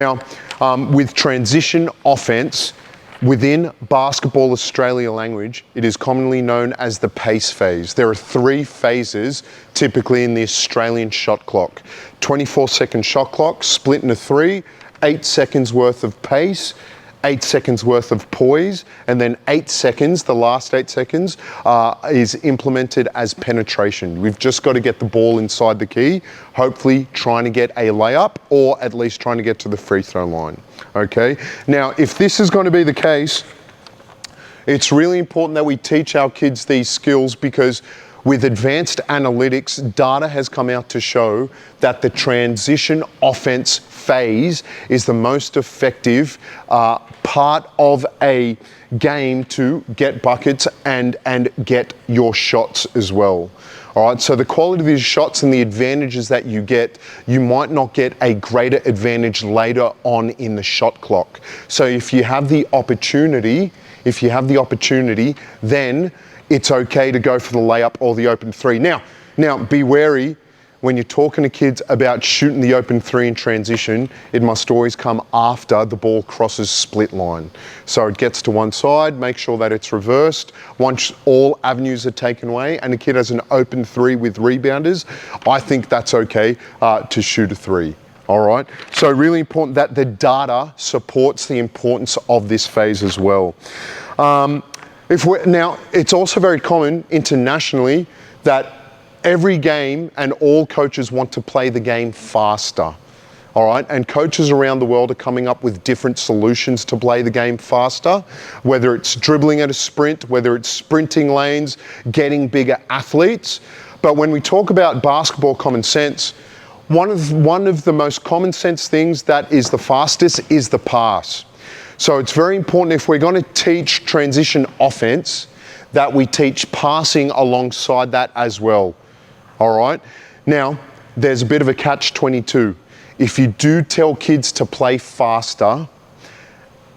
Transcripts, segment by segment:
Now, with transition offence, within Basketball Australia language, it is commonly known as the pace phase. There are 3 phases typically in the Australian shot clock. 24-second shot clock split into 3, 8 seconds worth of pace, 8 seconds worth of poise, and then 8 seconds, the last 8 seconds, is implemented as penetration. We've just got to get the ball inside the key, hopefully trying to get a layup or at least trying to get to the free throw line. Okay? Now, if this is going to be the case, it's really important that we teach our kids these skills because with advanced analytics, data has come out to show that the transition offense phase is the most effective part of a game to get buckets and get your shots as well. All right, so the quality of these shots and the advantages that you get, you might not get a greater advantage later on in the shot clock. So if you have the opportunity, then it's okay to go for the layup or the open 3. Now be wary when you're talking to kids about shooting the open 3 in transition, it must always come after the ball crosses split line. So it gets to one side, make sure that it's reversed. Once all avenues are taken away and a kid has an open 3 with rebounders, I think that's okay to shoot a 3. All right, so really important that the data supports the importance of this phase as well. Now, it's also very common internationally that every game and all coaches want to play the game faster, all right? And coaches around the world are coming up with different solutions to play the game faster, whether it's dribbling at a sprint, whether it's sprinting lanes, getting bigger athletes. But when we talk about basketball common sense, one of the most common sense things that is the fastest is the pass. So it's very important if we're going to teach transition offense that we teach passing alongside that as well. All right? Now, there's a bit of a catch-22. If you do tell kids to play faster,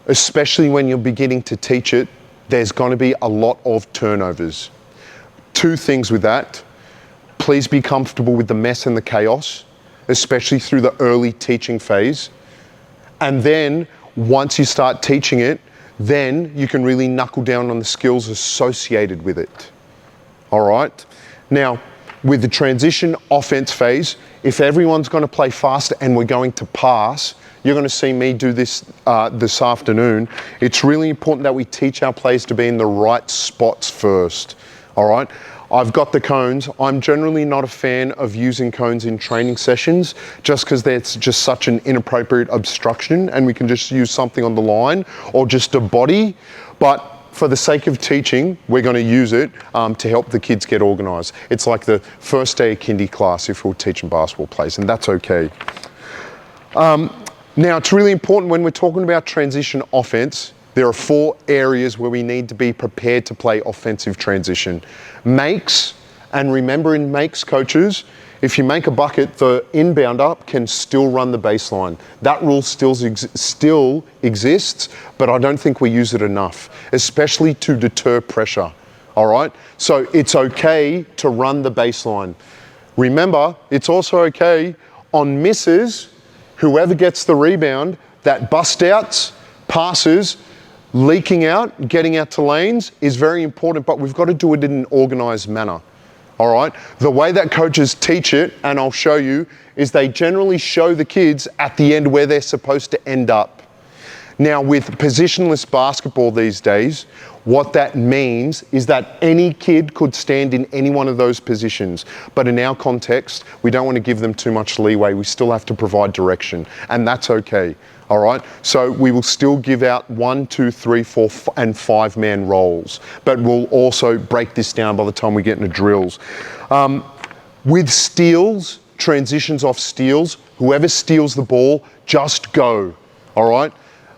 especially when you're beginning to teach it, there's going to be a lot of turnovers. 2 things with that. Please be comfortable with the mess and the chaos, especially through the early teaching phase. And then once you start teaching it, then you can really knuckle down on the skills associated with it. All right? Now, with the transition offense phase, if everyone's going to play faster and we're going to pass, you're going to see me do this this afternoon. It's really important that we teach our players to be in the right spots first. All right? I've got the cones. I'm generally not a fan of using cones in training sessions just because that's just such an inappropriate obstruction and we can just use something on the line or just a body. But for the sake of teaching, we're going to use it to help the kids get organised. It's like the first day of kindy class if we're teaching basketball plays, and that's okay. Now, it's really important when we're talking about transition offence, there are 4 areas where we need to be prepared to play offensive transition. Makes, and remember in makes, coaches, if you make a bucket, the inbounder can still run the baseline. That rule still exists, but I don't think we use it enough, especially to deter pressure, all right? So it's okay to run the baseline. Remember, it's also okay on misses, whoever gets the rebound, that bust outs, passes, leaking out, getting out to lanes is very important, but we've got to do it in an organised manner, all right? The way that coaches teach it, and I'll show you, is they generally show the kids at the end where they're supposed to end up. Now, with positionless basketball these days, what that means is that any kid could stand in any one of those positions. But in our context, we don't want to give them too much leeway. We still have to provide direction, and that's okay. All right, so we will still give out 1, 2, 3, 4, and 5-man roles, but we'll also break this down by the time we get into drills. With steals, transitions off steals, whoever steals the ball, just go. All right.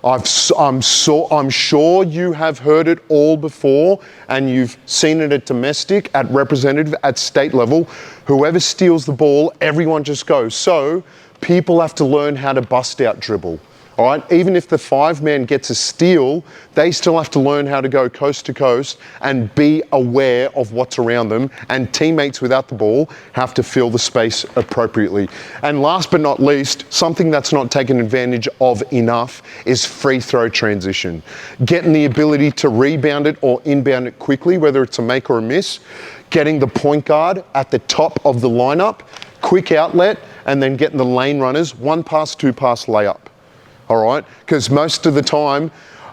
I'm sure you have heard it all before, and you've seen it at domestic, at representative, at state level. Whoever steals the ball, everyone just goes. So people have to learn how to bust out dribble. all right? Even if the 5-man gets a steal, they still have to learn how to go coast to coast and be aware of what's around them, and teammates without the ball have to fill the space appropriately. And last but not least, something that's not taken advantage of enough is free throw transition. Getting the ability to rebound it or inbound it quickly, whether it's a make or a miss, getting the point guard at the top of the lineup, quick outlet, and then getting the lane runners, 1-pass, 2-pass layup, all right? Because most of the time,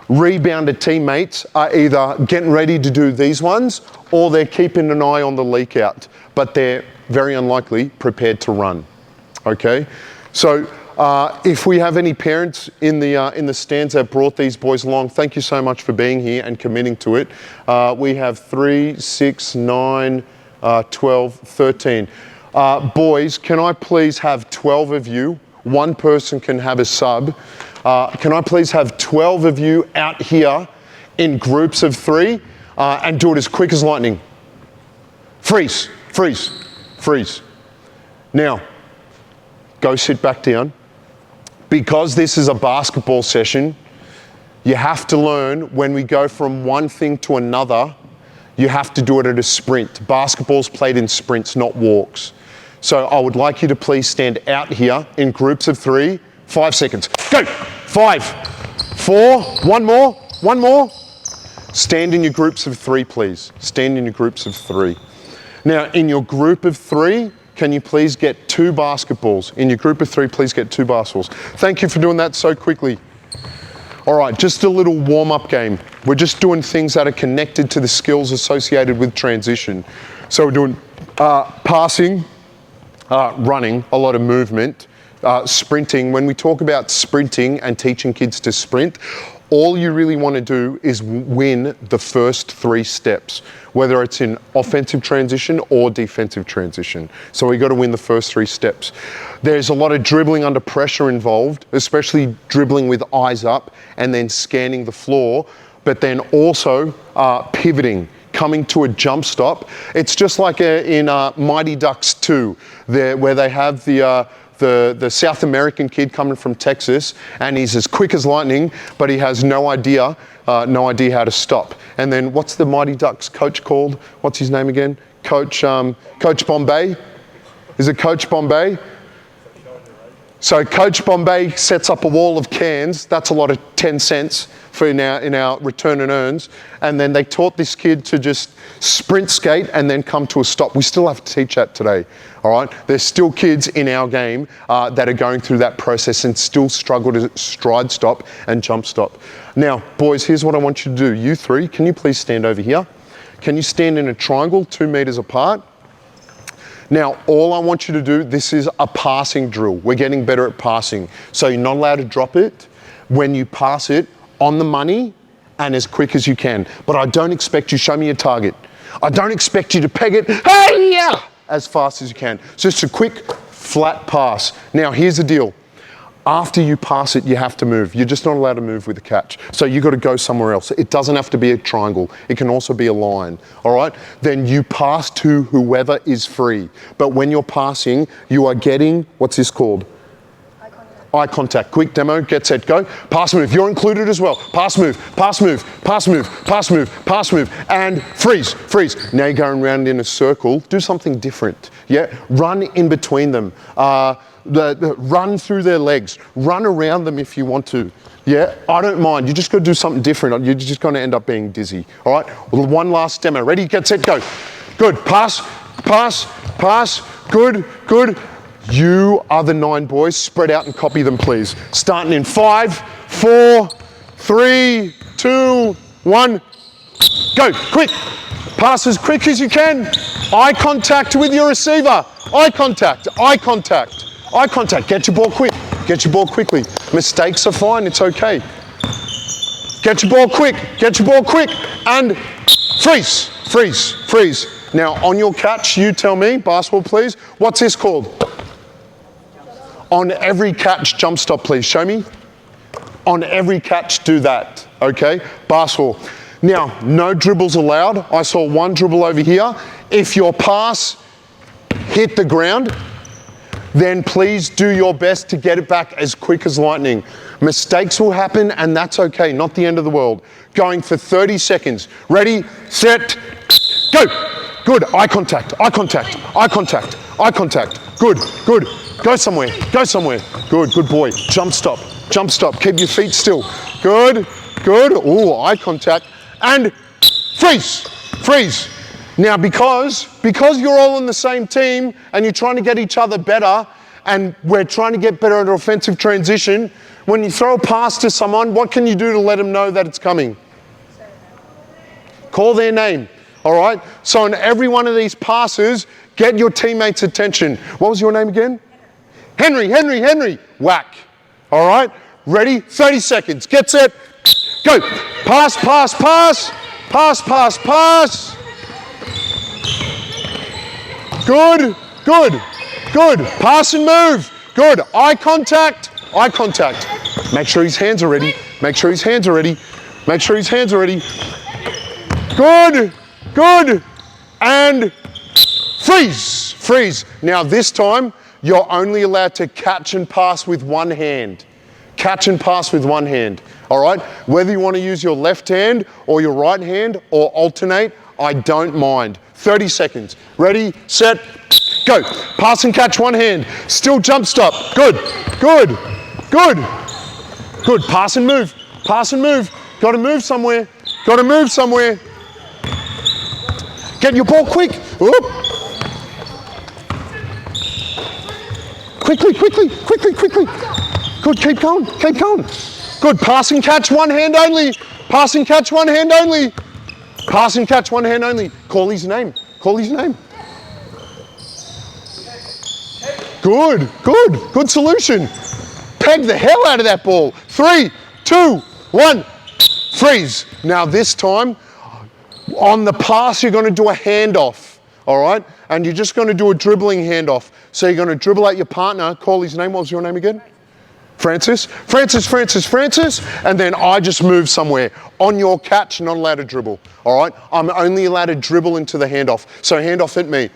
rebounded teammates are either getting ready to do these ones or they're keeping an eye on the leak out, but they're very unlikely prepared to run, okay? So if we have any parents in the stands that brought these boys along, thank you so much for being here and committing to it. We have 3, 6, 9, 12, 13. Boys, can I please have 12 of you? One person can have a sub. Can I please have 12 of you out here in groups of 3 and do it as quick as lightning? Freeze, freeze, freeze. Now, go sit back down. Because this is a basketball session, you have to learn when we go from one thing to another, you have to do it at a sprint. Basketball's played in sprints, not walks. So I would like you to please stand out here in groups of 3, 5 seconds. Go, 5, 4, one more. Stand in your groups of 3, please. Stand in your groups of 3. Now, in your group of 3, can you please get 2 basketballs? In your group of 3, please get 2 basketballs. Thank you for doing that so quickly. All right, just a little warm-up game. We're just doing things that are connected to the skills associated with transition. So we're doing passing, running, a lot of movement, sprinting. When we talk about sprinting and teaching kids to sprint, all you really want to do is win the first 3 steps, whether it's in offensive transition or defensive transition. So we got to win the first 3 steps. There's a lot of dribbling under pressure involved, especially dribbling with eyes up and then scanning the floor, but then also pivoting, coming to a jump stop. It's just like in Mighty Ducks 2, where they have the South American kid coming from Texas, and he's as quick as lightning, but he has no idea how to stop. And then what's the Mighty Ducks coach called? What's his name again? Coach Bombay? Is it Coach Bombay? So Coach Bombay sets up a wall of cans. That's a lot of 10 cents for in our return and earns. And then they taught this kid to just sprint skate and then come to a stop. We still have to teach that today, all right? There's still kids in our game that are going through that process and still struggle to stride stop and jump stop. Now, boys, here's what I want you to do. You 3, can you please stand over here? Can you stand in a triangle 2 meters apart? Now, all I want you to do, this is a passing drill. We're getting better at passing. So you're not allowed to drop it. When you pass it, on the money and as quick as you can. But I don't expect you, show me your target. I don't expect you to peg it, hey, yeah, as fast as you can. So just a quick, flat pass. Now, here's the deal. After you pass it, you have to move. You're just not allowed to move with the catch. So you've got to go somewhere else. It doesn't have to be a triangle. It can also be a line, all right? Then you pass to whoever is free. But when you're passing, you are getting, what's this called? Eye contact. Quick demo, get set, go. Pass move, you're included as well. Pass move, pass move, pass move, pass move, pass move, and freeze, freeze. Now you're going around in a circle. Do something different, yeah? Run in between them. Run through their legs. Run around them if you want to. Yeah, I don't mind. You just got to do something different. You're just going to end up being dizzy. All right, well, one last demo. Ready, get set, go. Good, pass, pass, pass. Good, good. You are the 9 boys. Spread out and copy them, please. Starting in 5, 4, 3, 2, 1. Go, quick. Pass as quick as you can. Eye contact with your receiver. Eye contact, eye contact, eye contact. Get your ball quick. Get your ball quickly. Mistakes are fine, it's okay. Get your ball quick, get your ball quick, and freeze, freeze, freeze. Now, on your catch, you tell me, basketball please, what's this called? On every catch, jump stop please, show me. On every catch, do that, okay? Basketball. Now, no dribbles allowed. I saw 1 dribble over here. If your pass hit the ground, then please do your best to get it back as quick as lightning. Mistakes will happen, and that's okay, not the end of the world. Going for 30 seconds. Ready, set, go. Good, eye contact, eye contact, eye contact, eye contact. Good, good. Go somewhere, go somewhere. Good, good boy. Jump stop, keep your feet still. Good, good. Oh, eye contact. And freeze, freeze. Now, because you're all on the same team and you're trying to get each other better, and we're trying to get better at offensive transition, when you throw a pass to someone, what can you do to let them know that it's coming? Call their name, all right? So in every one of these passes, get your teammates' attention. What was your name again? Henry, Henry, Henry. Whack, all right? Ready? 30 seconds. Get set, go. Pass, pass, pass. Pass, pass, pass. Good, good, good. Pass and move. Good. Eye contact, eye contact. Make sure his hands are ready. Make sure his hands are ready. Make sure his hands are ready. Good, good. And freeze, freeze. Now this time, you're only allowed to catch and pass with one hand. Catch and pass with one hand, all right? Whether you want to use your left hand or your right hand or alternate, I don't mind. 30 seconds. Ready, set, go. Pass and catch one hand. Still jump stop. Good, good, good, good. Pass and move. Pass and move. Got to move somewhere. Got to move somewhere. Get your ball quick. Whoop. Quickly, quickly, quickly, quickly. Good, keep going, keep going. Good, pass and catch one hand only. Pass and catch one hand only. Pass and catch one hand only. Call his name, call his name. Good, good, good solution. Peg the hell out of that ball. 3, 2, 1, freeze. Now this time, on the pass, you're gonna do a handoff, all right? And you're just gonna do a dribbling handoff. So you're gonna dribble at your partner, call his name, what was your name again? Francis, Francis, Francis, Francis, and then I just move somewhere. On your catch, not allowed to dribble, all right? I'm only allowed to dribble into the handoff. So handoff at me.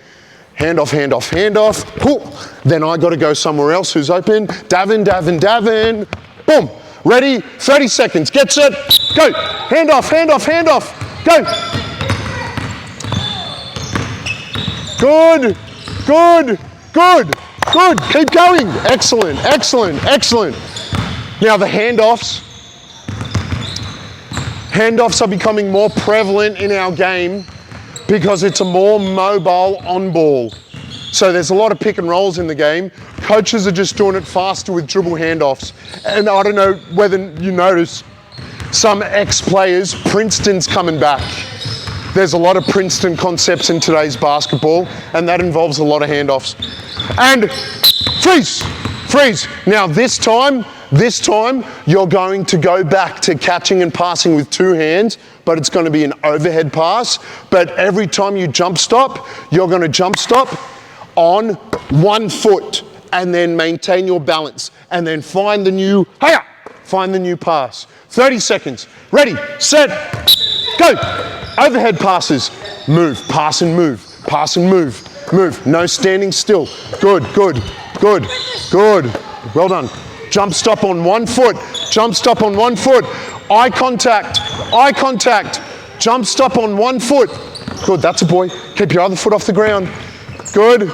Handoff, handoff, handoff, pull. Then I gotta go somewhere else who's open. Davin, Davin, Davin, boom. Ready, 30 seconds, get set, go. Handoff, handoff, handoff, go. Good, good, good. Good, keep going. Excellent, excellent, excellent. Now the handoffs are becoming more prevalent in our game because it's a more mobile on ball. So there's a lot of pick and rolls in the game. Coaches are just doing it faster with dribble handoffs. And I don't know whether you notice, some ex-players, Princeton's coming back. There's a lot of Princeton concepts in today's basketball, and that involves a lot of handoffs. And freeze, freeze. Now this time, you're going to go back to catching and passing with two hands, but it's going to be an overhead pass. But every time you jump stop, you're going to jump stop on one foot and then maintain your balance and then find the new, find the new pass. 30 seconds. Ready, set, go. Overhead passes. Move, pass and move, pass and move. Move, no standing still. Good, good, good, good. Well done. Jump stop on one foot. Jump stop on one foot. Eye contact, eye contact. Jump stop on one foot. Good, that's a boy. Keep your other foot off the ground. Good,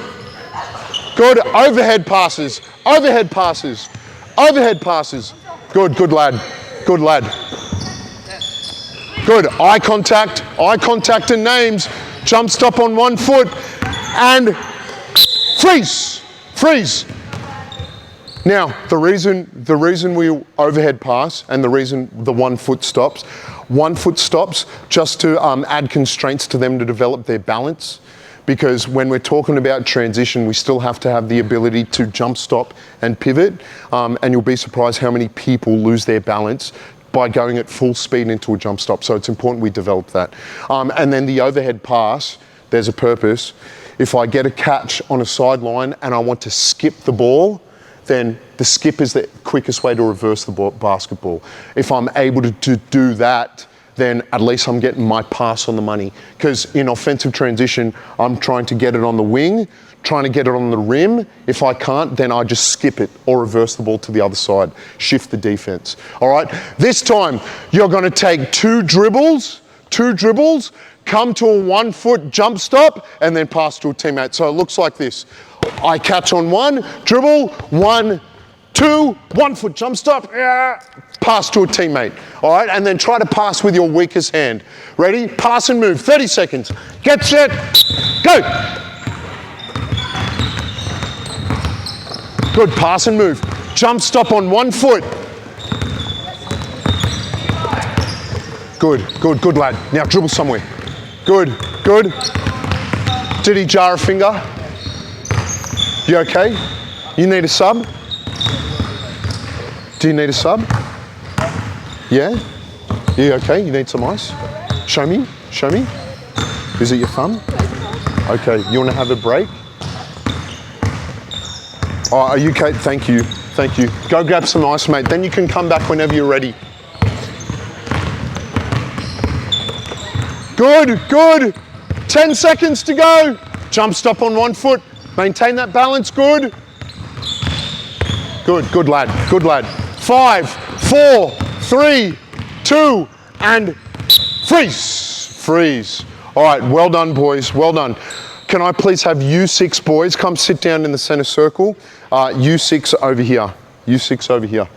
good. Overhead passes, overhead passes, overhead passes. Good, good lad, good lad. Good, eye contact and names. Jump stop on one foot and freeze, freeze. Now, the reason we overhead pass and the reason the 1 foot stops just to add constraints to them to develop their balance. Because when we're talking about transition, we still have to have the ability to jump stop and pivot. And you'll be surprised how many people lose their balance by going at full speed into a jump stop. So it's important we develop that. And then the overhead pass, there's a purpose. If I get a catch on a sideline and I want to skip the ball, then the skip is the quickest way to reverse the basketball. If I'm able to do that then at least I'm getting my pass on the money. Because in offensive transition, I'm trying to get it on the wing, trying to get it on the rim. If I can't, then I just skip it or reverse the ball to the other side, shift the defense. All right, this time you're going to take two dribbles, come to a 1 foot jump stop, and then pass to a teammate. So it looks like this. I catch on one, dribble, 1, 2, 1 foot jump stop, pass to a teammate. All right, and then try to pass with your weakest hand. Ready? Pass and move, 30 seconds. Get set, go. Good, pass and move. Jump stop on 1 foot. Good lad. Now dribble somewhere. Good. Did he jar a finger? You okay? You need a sub? Do you need a sub? Yeah? You okay? You need some ice? Show me. Is it your thumb? Okay, you want to have a break? Oh, are you okay? Thank you. Go grab some ice, mate. Then you can come back whenever you're ready. Good. 10 seconds to go. Jump stop on 1 foot. Maintain that balance, good. Good lad. 5, 4, 3, 2, and freeze. All right, well done, boys, well done. Can I please have U6 boys come sit down in the center circle? U6 over here.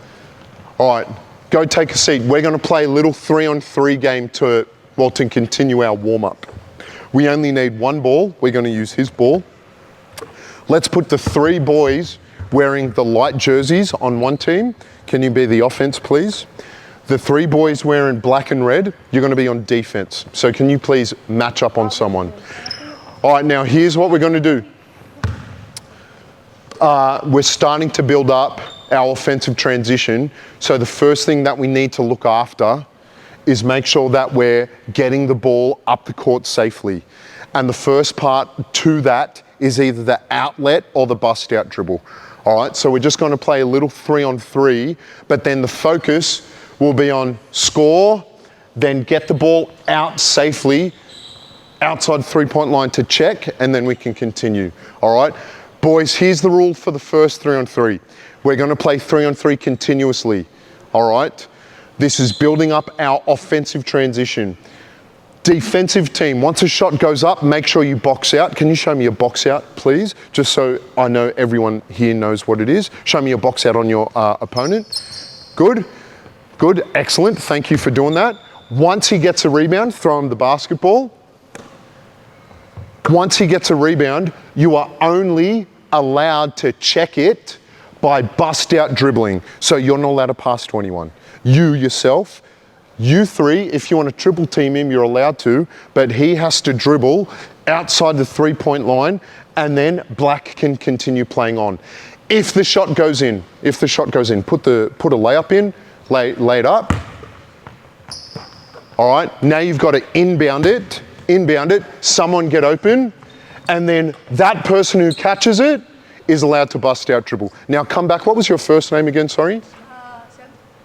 All right, go take a seat. We're going to play a little 3-on-3 game to continue our warm-up. We only need one ball. We're going to use his ball. Let's put the 3 boys wearing the light jerseys on one team. Can you be the offense, please? The 3 boys wearing black and red, you're going to be on defense. So can you please match up on someone? All right, now here's what we're going to do. We're starting to build up our offensive transition. So the first thing that we need to look after is make sure that we're getting the ball up the court safely. And the first part to that is either the outlet or the bust out dribble. All right, so we're just going to play a little 3-on-3, but then the focus will be on score, then get the ball out safely, outside 3-point line to check, and then we can continue. All right, boys, here's the rule for the first 3-on-3. We're going to play 3-on-3 continuously. All right, this is building up our offensive transition. Defensive team, once a shot goes up, make sure you box out. Can you show me your box out, please? Just so I know everyone here knows what it is. Show me your box out on your opponent. Good, excellent. Thank you for doing that. Once he gets a rebound, throw him the basketball. Once he gets a rebound, you are only allowed to check it by bust out dribbling. So you're not allowed to pass to anyone. You yourself, you 3, if you want to triple team him, you're allowed to, but he has to dribble outside the 3-point line, and then black can continue playing on. If the shot goes in, put a layup in, lay it up. All right, now you've got to inbound it, someone get open, and then that person who catches it is allowed to bust out dribble. Now come back, what was your first name again, sorry?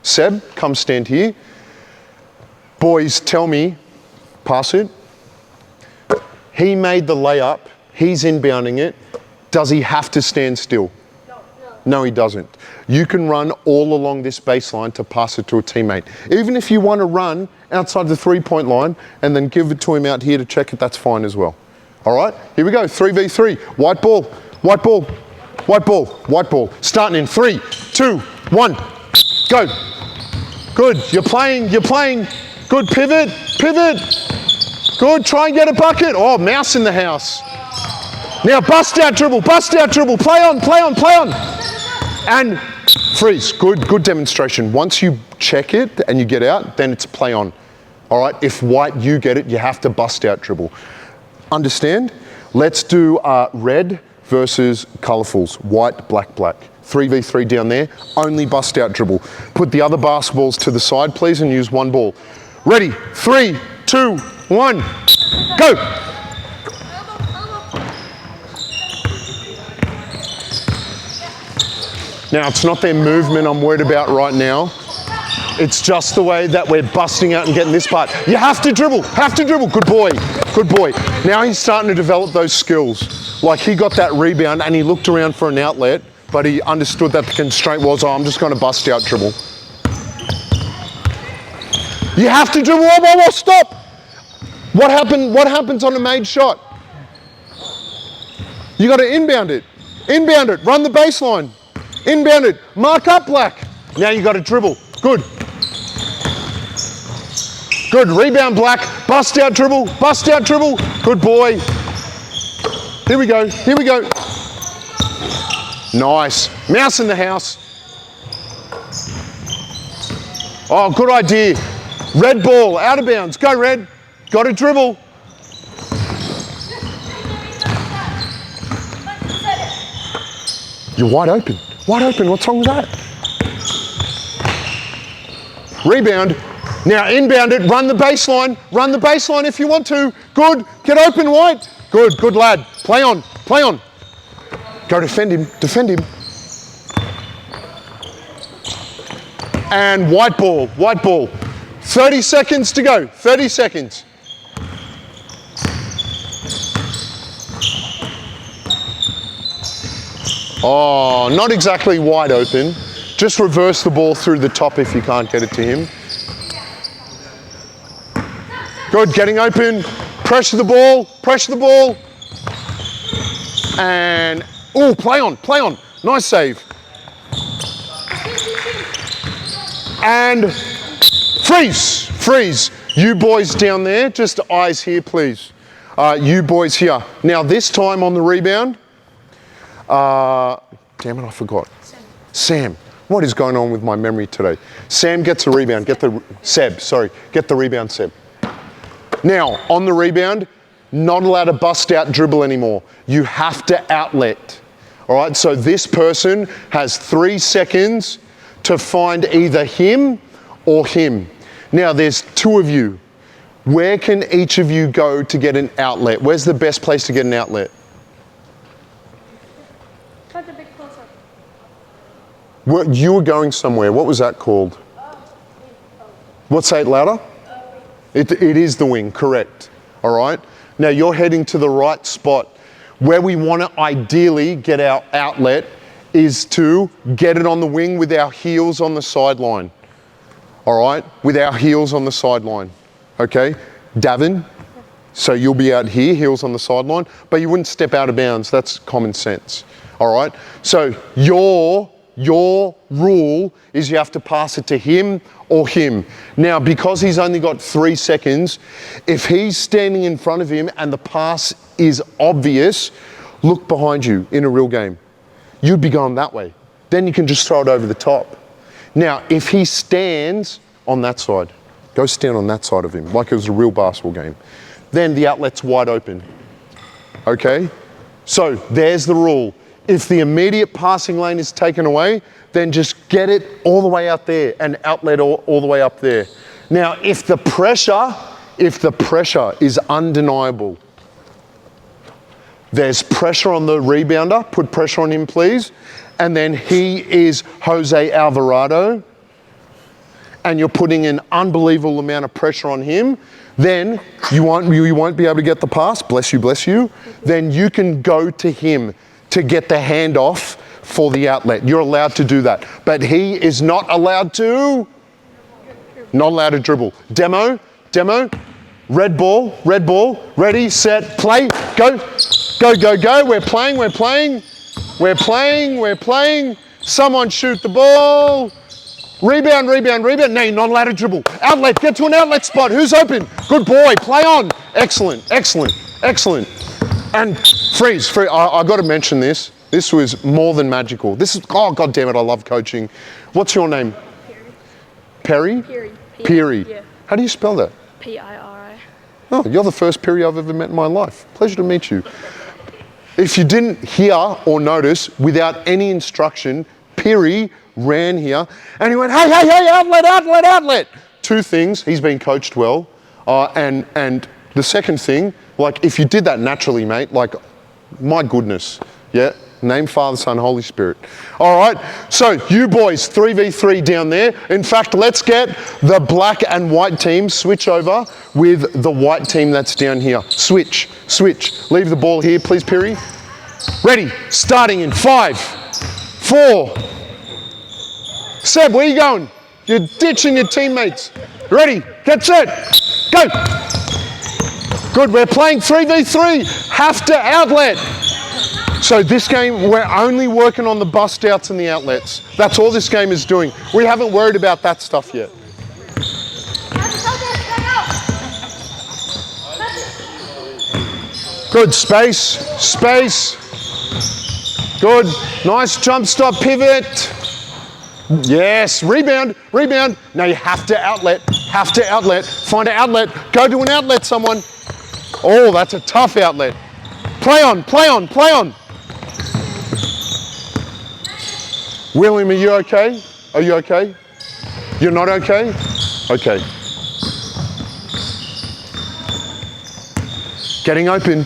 Seb, come stand here. Boys, tell me, pass it. He made the layup, he's inbounding it. Does he have to stand still? No, he doesn't. You can run all along this baseline to pass it to a teammate. Even if you want to run outside the 3-point line and then give it to him out here to check it, that's fine as well. All right, here we go, 3v3. White ball. Starting in 3, 2, 1, go. Good, you're playing. Good, pivot. Good, try and get a bucket. Oh, mouse in the house. Now bust out dribble, play on. And freeze, good demonstration. Once you check it and you get out, then it's play on. All right, if white, you get it, you have to bust out dribble. Understand? Let's do red versus colourfuls, white, black. 3v3 down there, only bust out dribble. Put the other basketballs to the side, please, and use one ball. Ready, 3, 2, 1, go! Now, it's not their movement I'm worried about right now. It's just the way that we're busting out and getting this part. You have to dribble, good boy, good boy. Now he's starting to develop those skills. Like he got that rebound and he looked around for an outlet, but he understood that the constraint was, oh, I'm just going to bust out dribble. You have to dribble, oh, stop. What happens on a made shot? You got to inbound it, run the baseline, inbound it, mark up Black. Now you got to dribble, good. Good, rebound Black, bust out dribble, good boy. Here we go. Nice, mouse in the house. Oh, good idea. Red ball, out of bounds, go Red, got to dribble. You're wide open, what's wrong with that? Rebound. Now inbound it, run the baseline if you want to. Good, get open White. Good lad. Play on. Go defend him. And white ball. 30 seconds to go, 30 seconds. Oh, not exactly wide open. Just reverse the ball through the top if you can't get it to him. Good, getting open. Pressure the ball. And, oh, play on. Nice save. And freeze. You boys down there, just eyes here, please. You boys here. Now this time on the rebound, damn it, I forgot. Sam. What is going on with my memory today? Sam gets a rebound. Get the rebound, Seb. Now, on the rebound, not allowed to bust out dribble anymore. You have to outlet. All right, so this person has 3 seconds to find either him or him. Now, there's 2 of you. Where can each of you go to get an outlet? Where's the best place to get an outlet? You were going somewhere. What was that called? What, say it louder? It is the wing, correct. All right. Now you're heading to the right spot. Where we want to ideally get our outlet is to get it on the wing with our heels on the sideline. All right, with our heels on the sideline. Okay, Davin, so you'll be out here, heels on the sideline, but you wouldn't step out of bounds. That's common sense. All right, so your rule is you have to pass it to him or him. Now, because he's only got 3 seconds, if he's standing in front of him and the pass is obvious, look behind you in a real game. You'd be going that way. Then you can just throw it over the top. Now, if he stands on that side, go stand on that side of him, like it was a real basketball game. Then the outlet's wide open. Okay? So there's the rule. If the immediate passing lane is taken away, then just get it all the way out there and outlet all the way up there. Now, if the pressure is undeniable, there's pressure on the rebounder, put pressure on him please, and then he is Jose Alvarado, and you're putting an unbelievable amount of pressure on him, then you won't be able to get the pass, bless you, then you can go to him to get the handoff for the outlet. You're allowed to do that. But he is not allowed to dribble. Demo, red ball, ready, set, play, go. We're playing. Someone shoot the ball. Rebound. No, you're not allowed to dribble. Outlet, get to an outlet spot. Who's open? Good boy, play on. Excellent. And freeze. I got to mention this. This was more than magical. Oh, God damn it, I love coaching. What's your name? Perry? Peary. Yeah. How do you spell that? P-I-R-I. Oh, you're the first Peary I've ever met in my life. Pleasure to meet you. If you didn't hear or notice, without any instruction, Peary ran here and he went, hey, outlet. 2 things, he's been coached well. And the second thing, like if you did that naturally, mate, like my goodness, Yeah, name, Father, Son, Holy Spirit. All right, so you boys, 3v3 down there. In fact, let's get the black and white team switch over with the white team that's down here. Switch. Leave the ball here, please, Piri. Ready, starting in 5, 4. Seb, where are you going? You're ditching your teammates. Ready, get set, go. Good, we're playing 3v3, have to outlet. So this game, we're only working on the bust outs and the outlets. That's all this game is doing. We haven't worried about that stuff yet. Good, space. Good, nice jump stop pivot. Yes, rebound. Now you have to outlet, find an outlet, go to an outlet, someone. Oh, that's a tough outlet. Play on. William, are you okay? Are you okay? You're not okay? Okay. Getting open.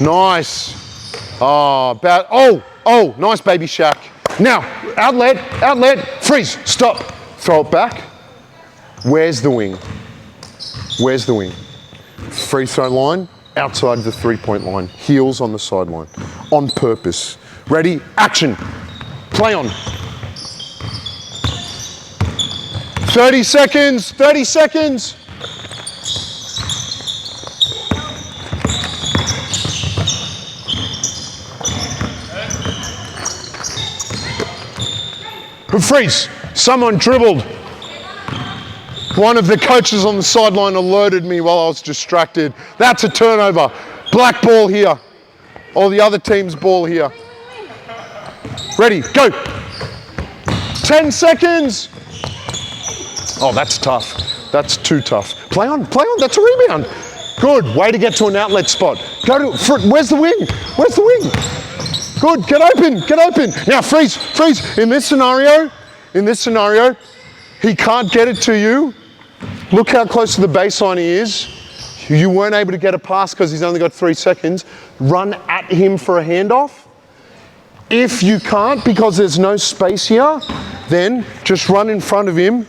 Nice. Oh, nice baby Shaq. Now, outlet, freeze, stop. Throw it back. Where's the wing? Free throw line, outside the 3-point line. Heels on the sideline. On purpose. Ready, action. Play on. 30 seconds. Freeze. Someone dribbled. One of the coaches on the sideline alerted me while I was distracted. That's a turnover. Black ball here. Or the other team's ball here. Ready, go. 10 seconds. Oh, that's tough. That's too tough. Play on. That's a rebound. Good. Way to get to an outlet spot. Where's the wing? Good. Get open. Now freeze. In this scenario, he can't get it to you. Look how close to the baseline he is. You weren't able to get a pass because he's only got 3 seconds. Run at him for a handoff. If you can't because there's no space here, then just run in front of him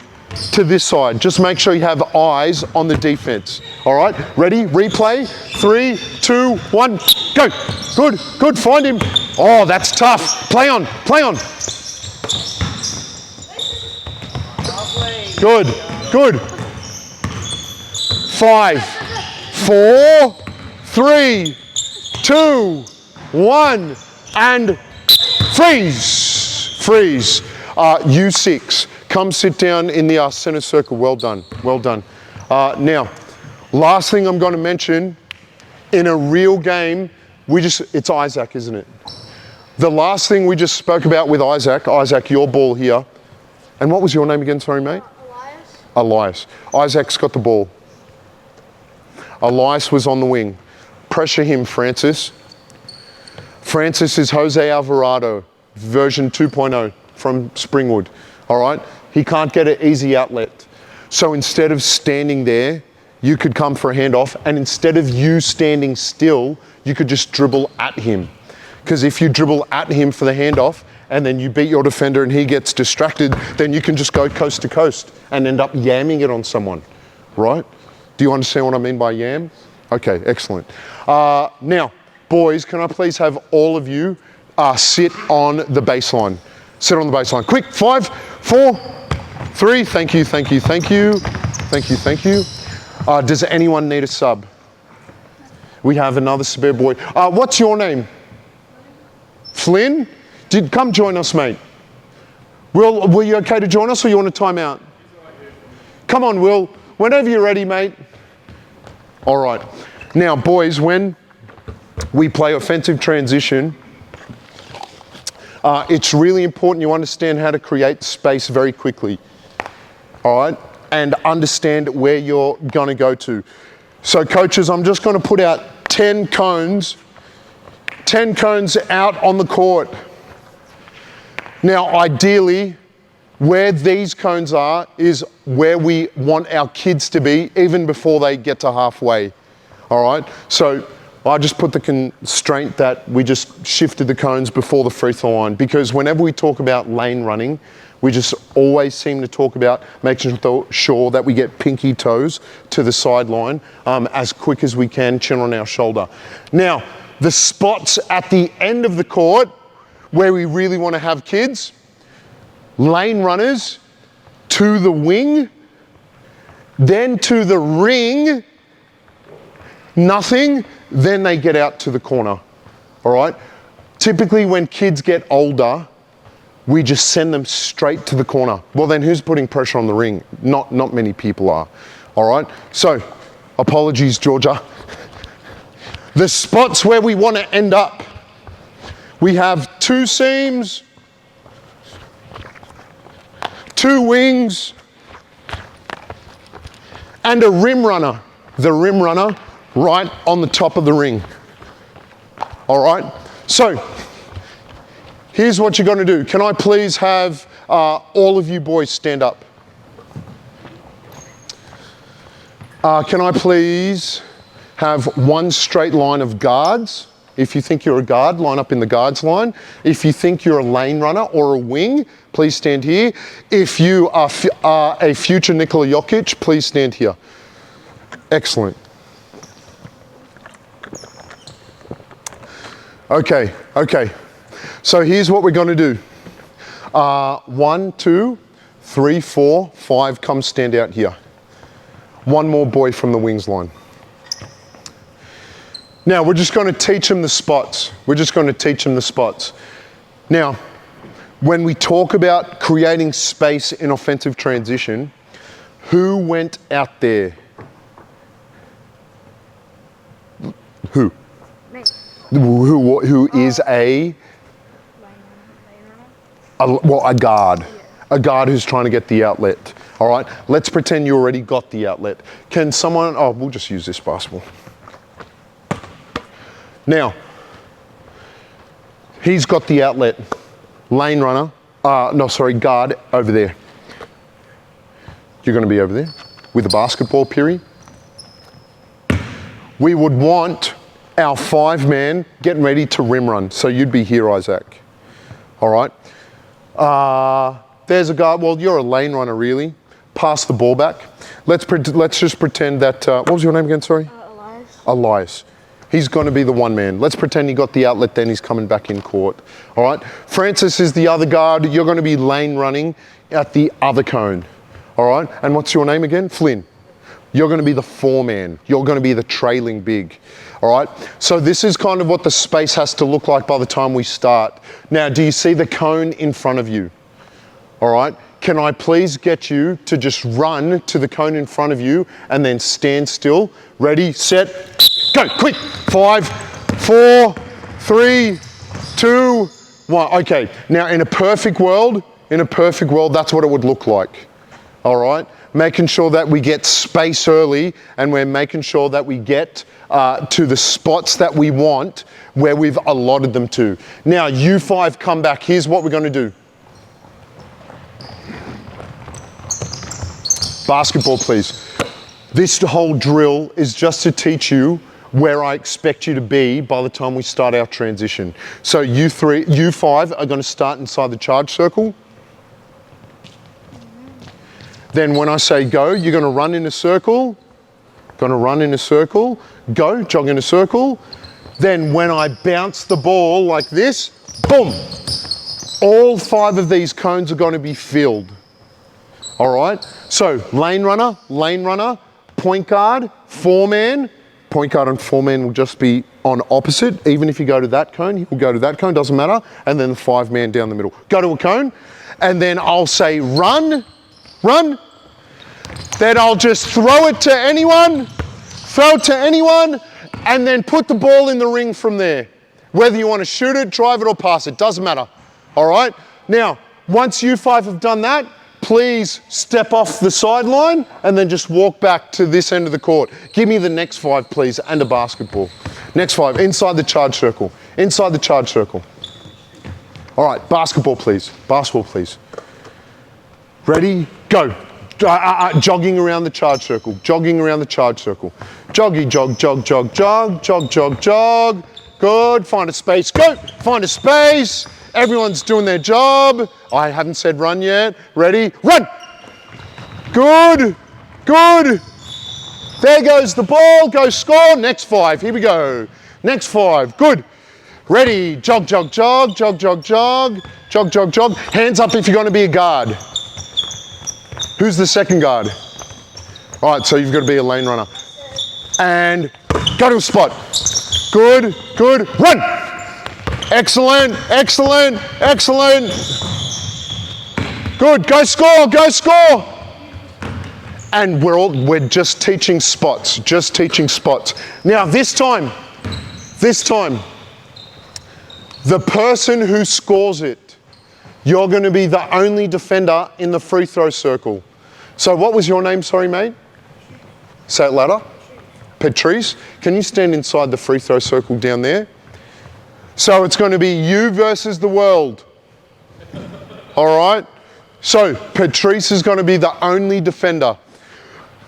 to this side. Just make sure you have eyes on the defense. All right, ready? Replay. 3, 2, 1, go. Good. Find him. Oh, that's tough. Play on. Good. 5, 4, 3, 2, 1, and freeze. U6, come sit down in the center circle. Well done. Now, last thing I'm going to mention, in a real game, it's Isaac, isn't it? The last thing we just spoke about with Isaac, your ball here. And what was your name again, sorry, mate? Elias. Isaac's got the ball. Elias was on the wing. Pressure him, Francis. Francis is Jose Alvarado, version 2.0 from Springwood. All right? He can't get an easy outlet. So instead of standing there, you could come for a handoff, and instead of you standing still, you could just dribble at him. Because if you dribble at him for the handoff, and then you beat your defender and he gets distracted, then you can just go coast to coast and end up yamming it on someone, right? Do you understand what I mean by yam? Okay, excellent. Now, boys, can I please have all of you sit on the baseline? Sit on the baseline. Quick, 5, 4, 3, thank you. Does anyone need a sub? We have another spare boy. What's your name? Flynn? Come join us, mate. Will, were you okay to join us or you want a timeout? Come on, Will. Whenever you're ready, mate. All right. Now, boys, when we play offensive transition, it's really important you understand how to create space very quickly. All right? And understand where you're going to go to. So, coaches, I'm just going to put out 10 cones out on the court. Now, ideally, where these cones are is where we want our kids to be even before they get to halfway. All right? So I just put the constraint that we just shifted the cones before the free throw line, because whenever we talk about lane running, we just always seem to talk about making sure that we get pinky toes to the sideline as quick as we can, chin on our shoulder. Now, the spots at the end of the court where we really want to have kids, lane runners to the wing, then to the ring, nothing, then they get out to the corner, all right? Typically when kids get older, we just send them straight to the corner. Well, then who's putting pressure on the ring? Not many people are, all right? So, apologies, Georgia. The spots where we want to end up, we have 2 seams, 2 wings, and a rim runner. The rim runner right on the top of the ring. All right? So, here's what you're going to do. Can I please have all of you boys stand up? Can I please have one straight line of guards? If you think you're a guard, line up in the guards line. If you think you're a lane runner or a wing, please stand here. If you are a future Nikola Jokic, please stand here. Excellent. Okay. So here's what we're going to do. 1, 2, 3, 4, 5, come stand out here. One more boy from the wings line. Now, we're just going to teach them the spots. Now, when we talk about creating space in offensive transition, who went out there? Who? Me. Who is a guard. Yeah. A guard who's trying to get the outlet. All right, let's pretend you already got the outlet. Can someone, we'll just use this basketball. Now, he's got the outlet. Lane runner, guard over there. You're going to be over there with a basketball, Piri. We would want our 5-man getting ready to rim run. So you'd be here, Isaac. All right. There's a guard. Well, you're a lane runner, really. Pass the ball back. Let's just pretend that. What was your name again? Sorry. Elias. He's going to be the 1-man. Let's pretend he got the outlet, then he's coming back in court. All right. Francis is the other guard. You're going to be lane running at the other cone. All right. And what's your name again? Flynn. You're going to be the 4-man. You're going to be the trailing big. All right. So this is kind of what the space has to look like by the time we start. Now, do you see the cone in front of you? All right. Can I please get you to just run to the cone in front of you and then stand still? Ready, set, go, quick. 5, 4, 3, 2, 1. Okay, now in a perfect world, that's what it would look like. All right, making sure that we get space early and we're making sure that we get to the spots that we want where we've allotted them to. Now, you 5 come back. Here's what we're going to do. Basketball, please. This whole drill is just to teach you where I expect you to be by the time we start our transition. So you 5 are going to start inside the charge circle. Then when I say go, you're going to run in a circle. Go, jog in a circle. Then when I bounce the ball like this, boom. All 5 of these cones are going to be filled. All right, so lane runner, point guard, 4-man. Point guard and 4-man will just be on opposite. Even if you go to that cone, he will go to that cone, doesn't matter. And then the 5-man down the middle. Go to a cone, and then I'll say run. Then I'll just throw it to anyone, and then put the ball in the ring from there. Whether you want to shoot it, drive it, or pass it, doesn't matter. All right, now, once you 5 have done that, please step off the sideline and then just walk back to this end of the court. Give me the next 5, please, and a basketball. Next 5, inside the charge circle. All right, basketball, please. Ready, go. Jogging around the charge circle. Jogging around the charge circle. Joggy, jog, jog, jog, jog, jog, jog, jog. Good. Find a space. Go. Find a space. Everyone's doing their job. I haven't said run yet. Ready? Run. Good. Good. There goes the ball. Go score. Next 5. Here we go. Next 5. Good. Ready. Jog, jog, jog, jog, jog, jog, jog, jog, jog. Hands up if you're going to be a guard. Who's the second guard? All right, so you've got to be a lane runner. And go to a spot. Good, good. Run. Excellent, excellent, excellent. Good. Go score. Go score. And we're just teaching spots. Just teaching spots. Now this time, the person who scores it, you're going to be the only defender in the free throw circle. So what was your name, sorry, mate? Say it louder. Patrice. Can you stand inside the free throw circle down there? So it's going to be you versus the world. All right? So Patrice is going to be the only defender.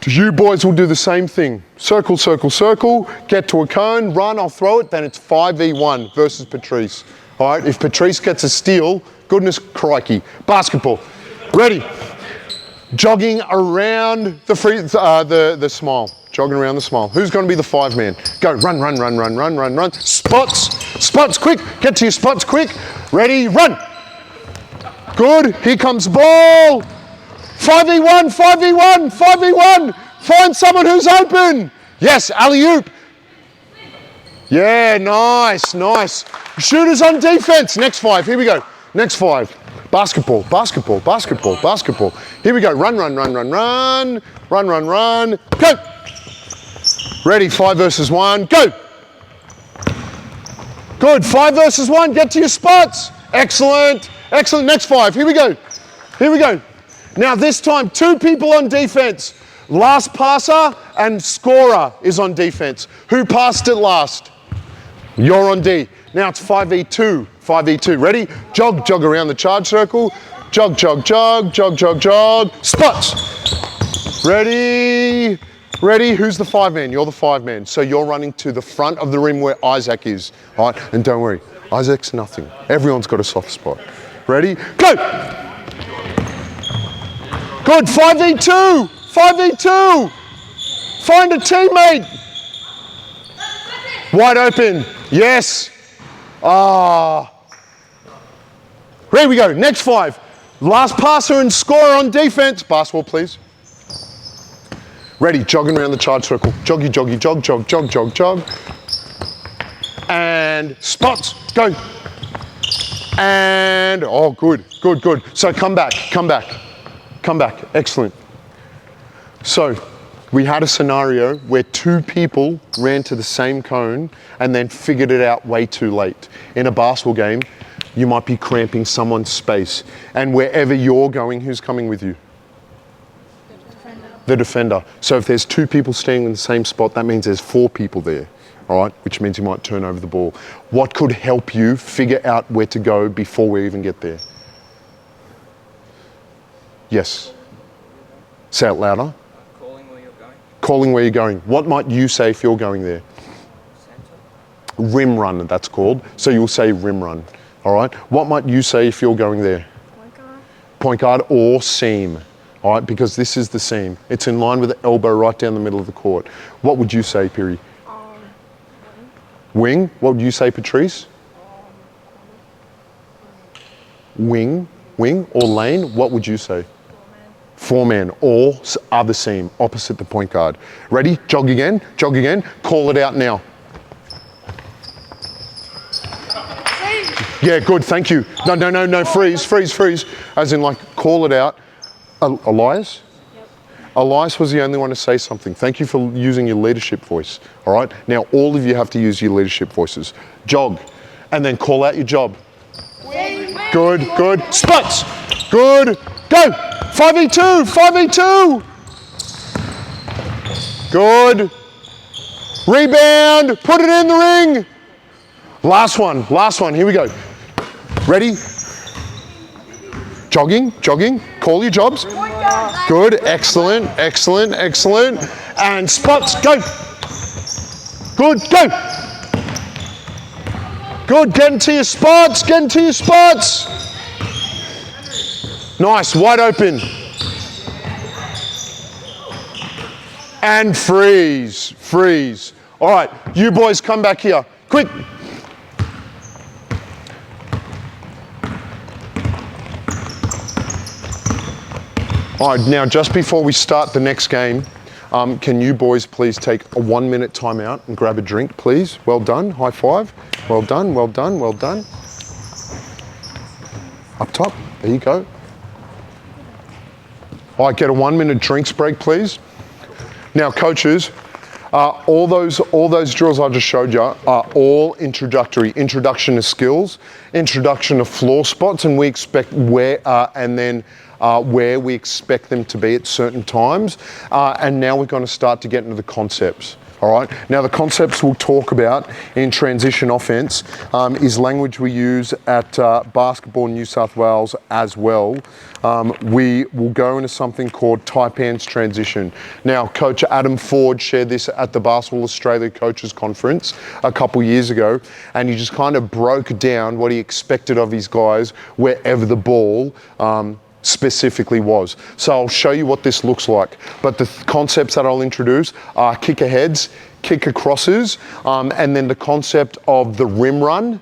You boys will do the same thing. Circle, circle, circle, get to a cone, run, I'll throw it, then it's 5v1 versus Patrice. All right, if Patrice gets a steal, goodness crikey. Basketball. Ready. Jogging around the smile. Jogging around the smile. Who's going to be the 5-man? Go, run, run, run, run, run, run, run. Spots, spots, quick. Get to your spots, quick. Ready, run. Good, here comes ball. 5v1, 5v1, 5v1. Find someone who's open. Yes, alley-oop. Yeah, nice, nice. Shooters on defense. Next 5, here we go. Next 5. Basketball, basketball, basketball, basketball. Here we go. Run, run, run, run, run. Run, run, run. Go. Ready, 5 versus 1. Go. Good, 5 versus 1. Get to your spots. Excellent, excellent. Next 5, here we go. Here we go. Now this time, 2 people on defense. Last passer and scorer is on defense. Who passed it last? You're on D. Now it's 5v2. 5v2. Ready? Jog, jog around the charge circle. Jog, jog, jog, jog, jog, jog. Spots. Ready? Ready? Who's the 5-man? You're the 5-man. So you're running to the front of the rim where Isaac is. All right? And don't worry, Isaac's nothing. Everyone's got a soft spot. Ready? Go! Good, 5v2, 5v2. Find a teammate. Wide open, yes. Here we go, next 5. Last passer and scorer on defense. Basketball, please. Ready, jogging around the charge circle. Joggy, joggy, jog, jog, jog, jog, jog. And spots, go. And, oh, good, good, good. So come back, come back. Come back, excellent. So we had a scenario where 2 people ran to the same cone and then figured it out way too late. In a basketball game, you might be cramping someone's space. And wherever you're going, who's coming with you? The defender. So if there's 2 people standing in the same spot, that means there's 4 people there, all right? Which means you might turn over the ball. What could help you figure out where to go before we even get there? Yes. Say it louder. Calling where you're going. Calling where you're going. What might you say if you're going there? Center. Rim run, that's called. So you'll say rim run. All right. What might you say if you're going there? Point guard. Point guard or seam. All right, because this is the seam. It's in line with the elbow right down the middle of the court. What would you say, Piri? Wing. What would you say, Patrice? Wing. Wing or lane. What would you say? 4-man or other seam, opposite the point guard. Ready? Jog again, call it out now. Yeah, good, thank you. No, freeze. As in like, call it out. Elias? Yep. Elias was the only one to say something. Thank you for using your leadership voice, all right? Now all of you have to use your leadership voices. Jog, and then call out your job. Good, good. Spots. Good. Go. 5v2, 5v2. Good. Rebound. Put it in the ring. Last one. Here we go. Ready? Jogging. Call your jobs. Good, excellent, excellent, excellent. And spots, go. Good, go. Good, get into your spots, get into your spots. Nice, wide open. And freeze, freeze. All right, you boys come back here, quick. All right, now just before we start the next game, can you boys please take a 1 minute timeout and grab a drink, please? Well done, high five. Well done, well done, well done. Up top, there you go. All right, get a 1 minute drinks break, please. Now, coaches, all those drills I just showed you are all introductory. Introduction to skills, introduction to floor spots, and we expect where we expect them to be at certain times. And now we're going to start to get into the concepts. All right. Now the concepts we'll talk about in transition offence is language we use at Basketball New South Wales as well. We will go into something called Taipans Transition. Now, Coach Adam Ford shared this at the Basketball Australia Coaches Conference a couple years ago, and he just kind of broke down what he expected of his guys wherever the ball specifically was. So I'll show you what this looks like. But the concepts that I'll introduce are kick aheads, kick acrosses, and then the concept of the rim run.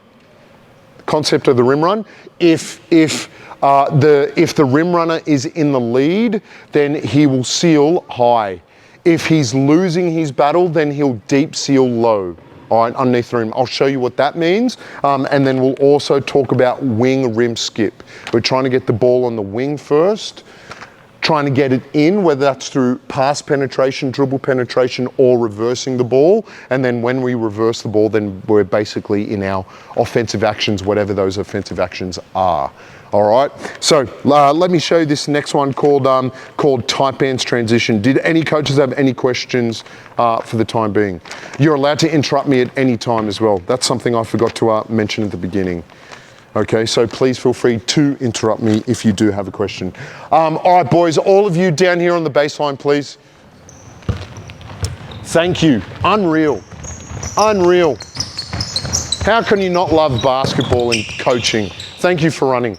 Concept of the rim run. If the rim runner is in the lead, then he will seal high. If he's losing his battle, then he'll deep seal low. All right, underneath the rim. I'll show you what that means, and then we'll also talk about wing rim skip. We're trying to get the ball on the wing first, trying to get it in, whether that's through pass penetration, dribble penetration, or reversing the ball. And then when we reverse the ball, then we're basically in our offensive actions, whatever those offensive actions are. All right, so let me show you this next one called Taipans Transition. Did any coaches have any questions for the time being? You're allowed to interrupt me at any time as well. That's something I forgot to mention at the beginning. Okay, so please feel free to interrupt me if you do have a question. All right, boys, all of you down here on the baseline, please. Thank you. Unreal. Unreal. How can you not love basketball and coaching? Thank you for running.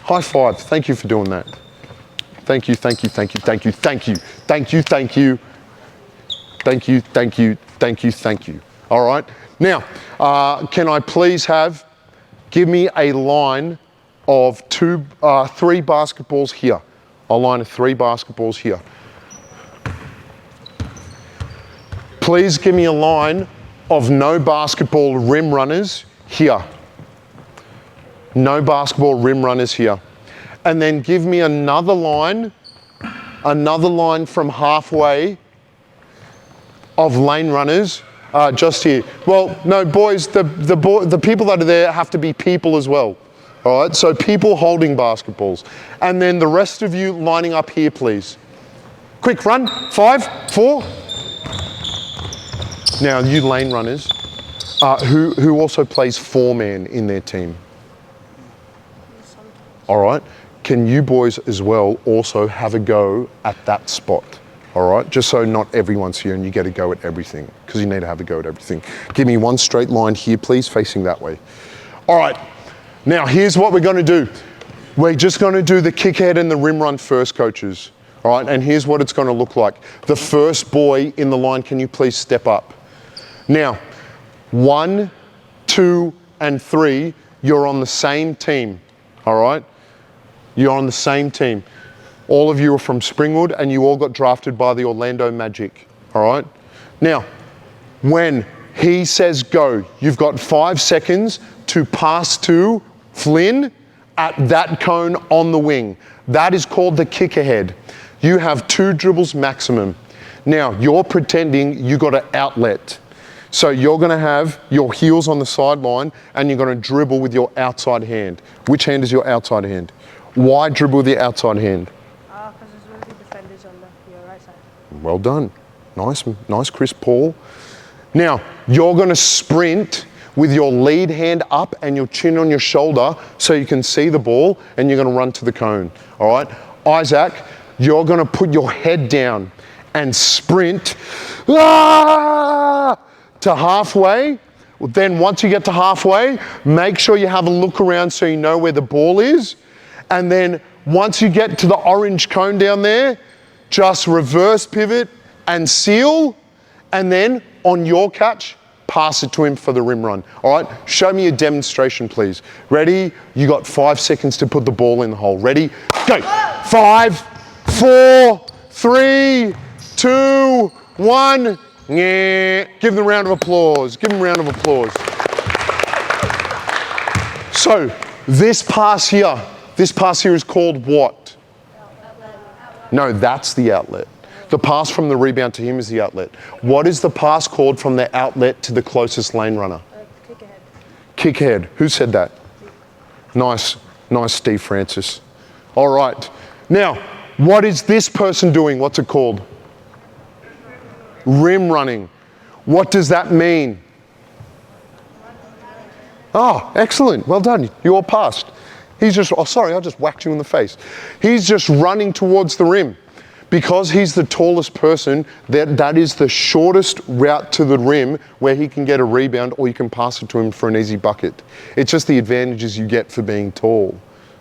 High five. Thank you for doing that. Thank you, thank you, thank you, thank you, thank you, thank you, thank you, thank you, thank you, thank you, thank you. All right. Now, can I please give me a line of three basketballs here. A line of 3 basketballs here. Please give me a line of no basketball rim runners here. No basketball rim runners here. And then give me another line from halfway of lane runners just here. Well, no, boys, the people that are there have to be people as well. All right, so people holding basketballs. And then the rest of you lining up here, please. Quick run, 5, 4. Now, you lane runners, who also plays 4-man in their team? All right, can you boys as well also have a go at that spot? All right, just so not everyone's here and you get a go at everything, because you need to have a go at everything. Give me one straight line here, please, facing that way. All right, now here's what we're gonna do. We're just gonna do the kick head and the rim run first, coaches. All right, and here's what it's gonna look like. The first boy in the line, can you please step up? Now, 1, 2, and 3, you're on the same team, all right? You're on the same team. All of you are from Springwood and you all got drafted by the Orlando Magic, all right? Now, when he says go, you've got 5 seconds to pass to Flynn at that cone on the wing. That is called the kick ahead. You have 2 dribbles maximum. Now, you're pretending you got an outlet. So you're gonna have your heels on the sideline and you're gonna dribble with your outside hand. Which hand is your outside hand? Why dribble with the outside hand? Because there's going to be defenders on your right side. Well done. Nice, Chris Paul. Now, you're going to sprint with your lead hand up and your chin on your shoulder so you can see the ball, and you're going to run to the cone. All right? Isaac, you're going to put your head down and sprint to halfway. Then once you get to halfway, make sure you have a look around so you know where the ball is. And then once you get to the orange cone down there, just reverse pivot and seal. And then on your catch, pass it to him for the rim run. All right, show me a demonstration, please. Ready? You got 5 seconds to put the ball in the hole. Ready? Go. 5, 4, 3, 2, 1. Yeah. Give them a round of applause. Give them a round of applause. So this pass here is called what? No, that's the outlet. The pass from the rebound to him is the outlet. What is the pass called from the outlet to the closest lane runner? Kick ahead. Kick ahead. Who said that? Nice, Steve Francis. All right. Now, what is this person doing? What's it called? Rim running. What does that mean? Oh, excellent. Well done. You all passed. He's just, oh, sorry, I just whacked you in the face. He's just running towards the rim. Because he's the tallest person, that is the shortest route to the rim where he can get a rebound or you can pass it to him for an easy bucket. It's just the advantages you get for being tall.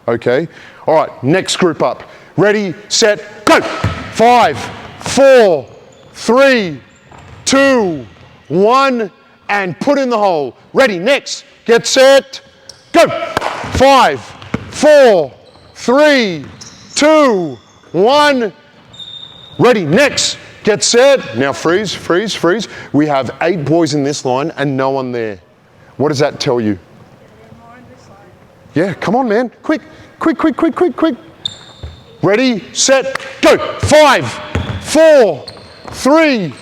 Okay? All right, next group up. Ready, set, go! 5, 4, 3, 2, 1, and put in the hole. Ready, next, get set, go! 5, 4, 3, 2, 1. Ready, next, get set. Now freeze, freeze, freeze. We have 8 boys in this line and no one there. What does that tell you? Yeah, come on, man. Quick, quick, quick, quick, quick, quick. Ready, set, go. 5, 4, 3,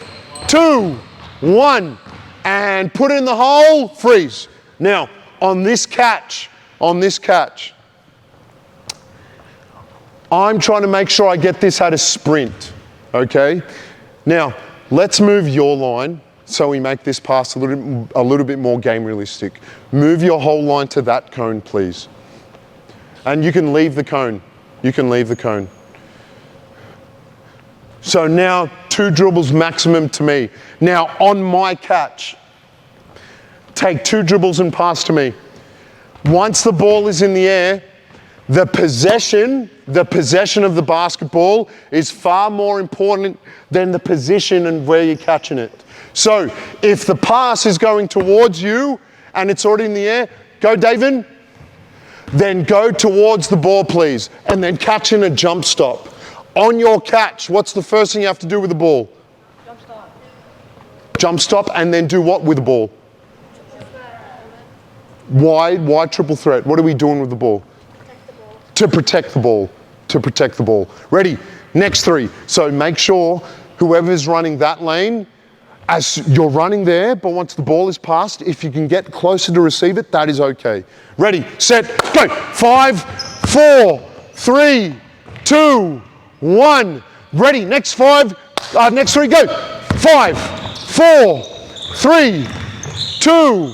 2, 1. And put in the hole, freeze. Now, on this catch, I'm trying to make sure I get this at a sprint, okay? Now, let's move your line so we make this pass a little bit more game realistic. Move your whole line to that cone, please. And you can leave the cone. You can leave the cone. So now 2 dribbles maximum to me. Now on my catch, take 2 dribbles and pass to me. Once the ball is in the air, the possession of the basketball is far more important than the position and where you're catching it. So if the pass is going towards you and it's already in the air, go David, then go towards the ball please, and then catch in a jump stop. On your catch, what's the first thing you have to do with the ball? Jump stop. Jump stop and then do what with the ball? Why triple threat? What are we doing with the ball? To protect the ball. To protect the ball. Ready? Next 3. So make sure whoever's running that lane, as you're running there, but once the ball is passed, if you can get closer to receive it, that is okay. Ready, set, go. 5, 4, 3, 2, 1. Ready, next 3, go. 5, 4, 3, 2,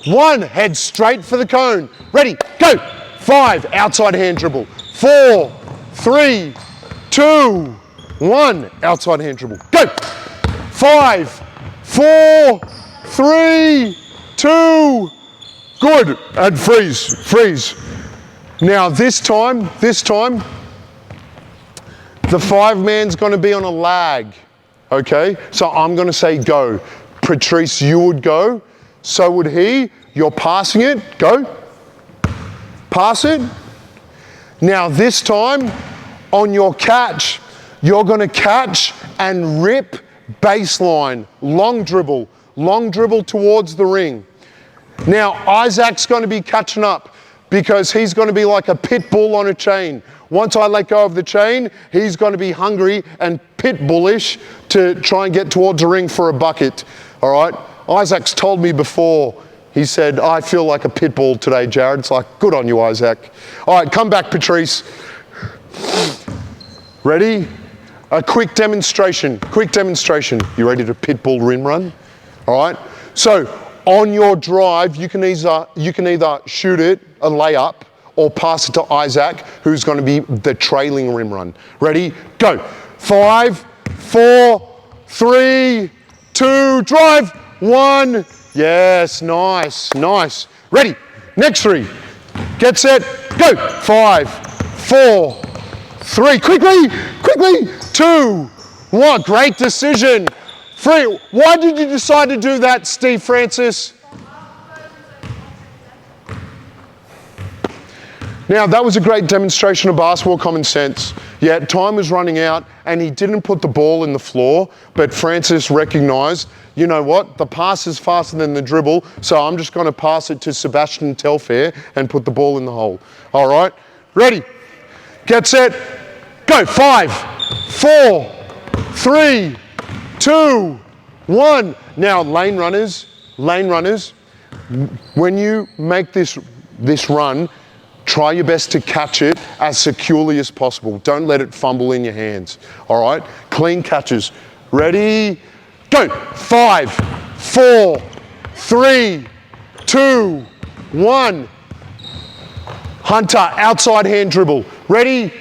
1. Head straight for the cone. Ready, go. 5, outside hand dribble. 4, 3, 2, 1. Outside hand dribble. Go. 5, 4, 3, 2. Good. And freeze. Now this time, the 5-man's going to be on a lag. Okay? So I'm going to say go. Patrice, you would go. So would he. You're passing it. Go. Pass it. Now this time, on your catch, you're going to catch and rip baseline, long dribble towards the ring. Now Isaac's going to be catching up because he's going to be like a pit bull on a chain. Once I let go of the chain, he's going to be hungry and pit bullish to try and get towards the ring for a bucket. All right? Isaac's told me before, he said, I feel like a pit bull today, Jarrod. It's like, good on you, Isaac. All right, come back, Patrice. Ready? A quick demonstration. You ready to pit bull rim run? All right? So on your drive, you can either shoot it, a layup, or pass it to Isaac, who's going to be the trailing rim run. Ready? Go. 5, 4, 3, 2, drive. 1. Yes, nice, nice. Ready? Next 3. Get set, go. 5, 4, 3. Quickly, quickly. 2, 1. Great decision. 3. Why did you decide to do that, Steve Francis? Now, that was a great demonstration of basketball common sense. Yeah, time was running out and he didn't put the ball in the floor, but Francis recognized, you know what, the pass is faster than the dribble, so I'm just going to pass it to Sebastian Telfair and put the ball in the hole. All right, ready, get set, go. 5, 4, 3, 2, 1. Now, lane runners, when you make this run, try your best to catch it as securely as possible. Don't let it fumble in your hands, all right? Clean catches. Ready, go. 5, 4, 3, 2, 1. Hunter, outside hand dribble. Ready,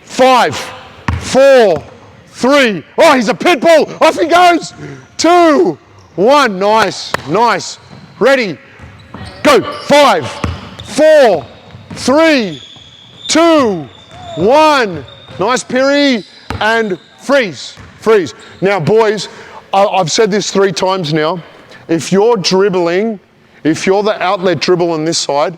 5, 4, 3. Oh, he's a pit bull. Off he goes. 2, 1. Nice, nice. Ready, go. 5, 4, 3, 2, 1. Nice, Piri. And freeze, freeze. Now, boys, I've said this 3 times now. If you're dribbling, if you're the outlet dribble on this side,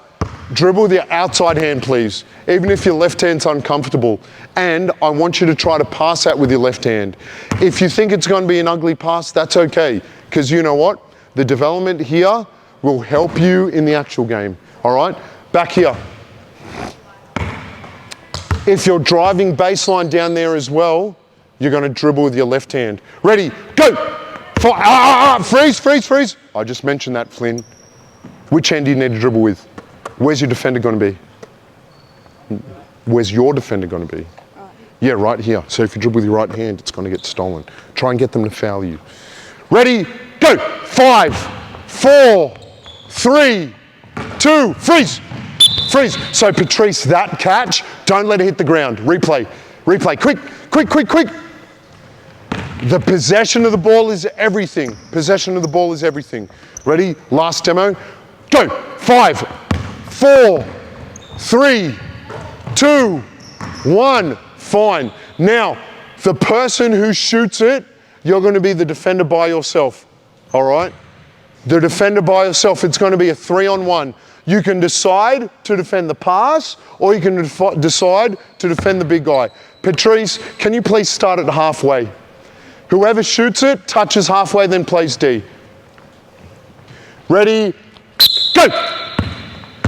dribble with your outside hand, please. Even if your left hand's uncomfortable. And I want you to try to pass that with your left hand. If you think it's going to be an ugly pass, that's okay. Because you know what? The development here will help you in the actual game. All right? Back here. If you're driving baseline down there as well, you're going to dribble with your left hand. Ready, go! Freeze, freeze, freeze. I just mentioned that, Flynn. Which hand do you need to dribble with? Where's your defender going to be? Where's your defender going to be? Yeah, right here. So if you dribble with your right hand, it's going to get stolen. Try and get them to foul you. Ready, go! 5, 4, 3, 2, freeze! Freeze. So Patrice, that catch, don't let it hit the ground. Replay, replay, quick, quick, quick, quick. The possession of the ball is everything. Possession of the ball is everything. Ready? Last demo. Go. 5, 4, 3, 2, 1. Fine. Now, the person who shoots it, you're going to be the defender by yourself. All right? The defender by yourself, it's going to be a 3-on-1. You can decide to defend the pass, or you can decide to defend the big guy. Patrice, can you please start at halfway? Whoever shoots it, touches halfway, then plays D. Ready, go!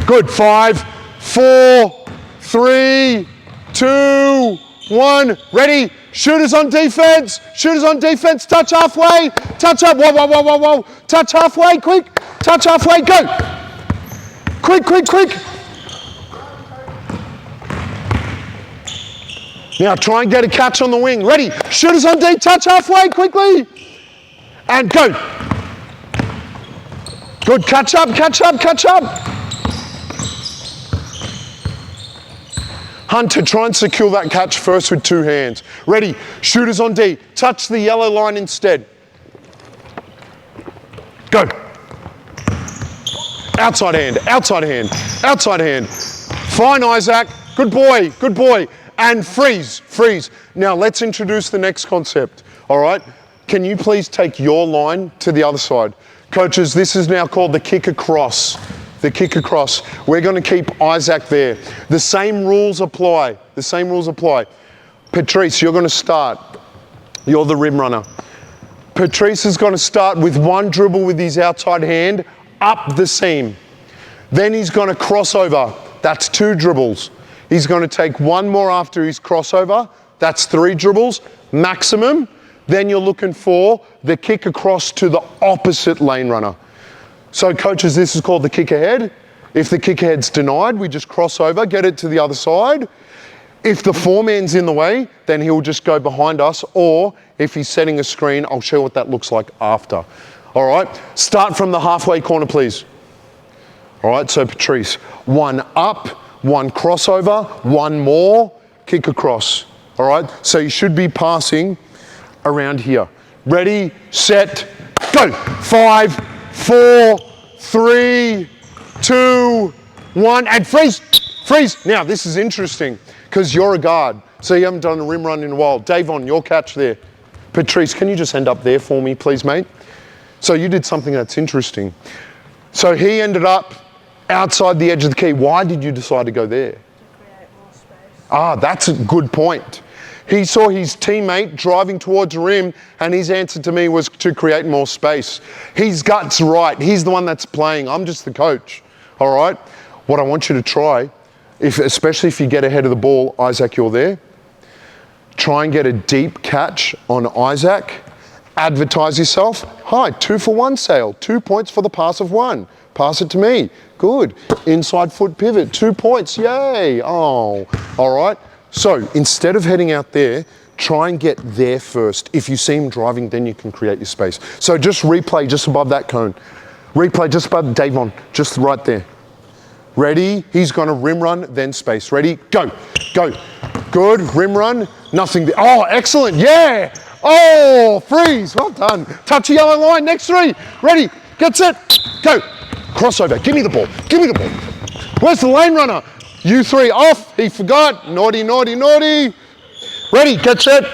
Good, 5, 4, 3, 2, 1. Ready, shooters on defense, touch halfway, touch up, whoa, whoa, whoa, whoa, whoa. Touch halfway, quick, touch halfway, go! Quick, quick, quick. Now try and get a catch on the wing. Ready, shooters on D, touch halfway, quickly. And go. Good, catch up, catch up, catch up. Hunter, try and secure that catch first with 2 hands. Ready, shooters on D, touch the yellow line instead. Go. Outside hand, outside hand, outside hand. Fine, Isaac. Good boy, good boy. And freeze, freeze. Now let's introduce the next concept, all right? Can you please take your line to the other side? Coaches, this is now called the kick across. The kick across. We're going to keep Isaac there. The same rules apply. The same rules apply. Patrice, you're going to start. You're the rim runner. Patrice is going to start with 1 dribble with his outside hand up the seam. Then he's going to cross over. That's 2 dribbles. He's going to take 1 more after his crossover. That's 3 dribbles maximum. Then you're looking for the kick across to the opposite lane runner. So coaches, this is called the kick ahead. If the kick ahead's denied, we just cross over, get it to the other side. If the 4-man's in the way, then he'll just go behind us, or if he's setting a screen, I'll show you what that looks like after. All right, start from the halfway corner, please. All right, so Patrice, 1 up, one crossover, one more, kick across. All right, so you should be passing around here. Ready, set, go. 5, 4, 3, 2, 1, and freeze, freeze. Now this is interesting because you're a guard, so you haven't done a rim run in a while. Davon, your catch there. Patrice, can you just end up there for me, please, mate? So you did something that's interesting. So he ended up outside the edge of the key. Why did you decide to go there? To create more space. Ah, that's a good point. He saw his teammate driving towards the rim, and his answer to me was to create more space. His gut's right. He's the one that's playing. I'm just the coach. All right? What I want you to try, especially if you get ahead of the ball, Isaac, you're there. Try and get a deep catch on Isaac. Advertise yourself. Hi, 2 for 1 sale. 2 points for the pass of 1. Pass it to me. Good. Inside foot pivot. 2 points. Yay. Oh, all right. So instead of heading out there, try and get there first. If you see him driving, then you can create your space. So just replay just above that cone. Replay just above Davon, just right there. Ready? He's going to rim run, then space. Ready? Go. Go. Good. Rim run. Nothing there. Oh, excellent. Yeah. Oh, freeze. Well done. Touch the yellow line. Next 3. Ready? Get set. Go. Crossover. Give me the ball. Give me the ball. Where's the lane runner? You 3 off. He forgot. Naughty, naughty, naughty. Ready? Get set.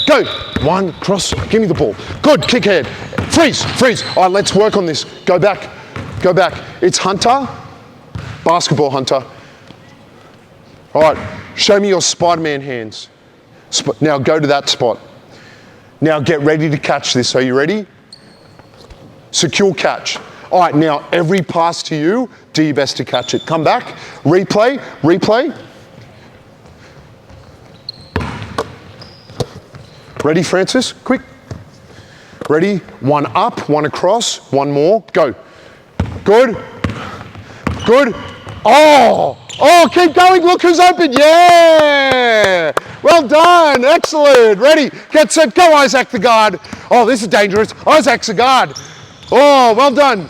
Go. 1. Cross. Give me the ball. Good. Kick head. Freeze. Freeze. All right, let's work on this. Go back. Go back. It's Hunter. Basketball Hunter. All right. Show me your Spider-Man hands. Now go to that spot. Now get ready to catch this. Are you ready? Secure catch. All right, now every pass to you, do your best to catch it. Come back, replay, replay. Ready, Francis? Quick. Ready? 1 up, 1 across, 1 more. Go. Good. Good. Oh! Oh, keep going. Look who's open. Yeah! Well done. Excellent. Ready? Get set. Go, Isaac the guard. Oh, this is dangerous. Isaac's the guard. Oh, well done.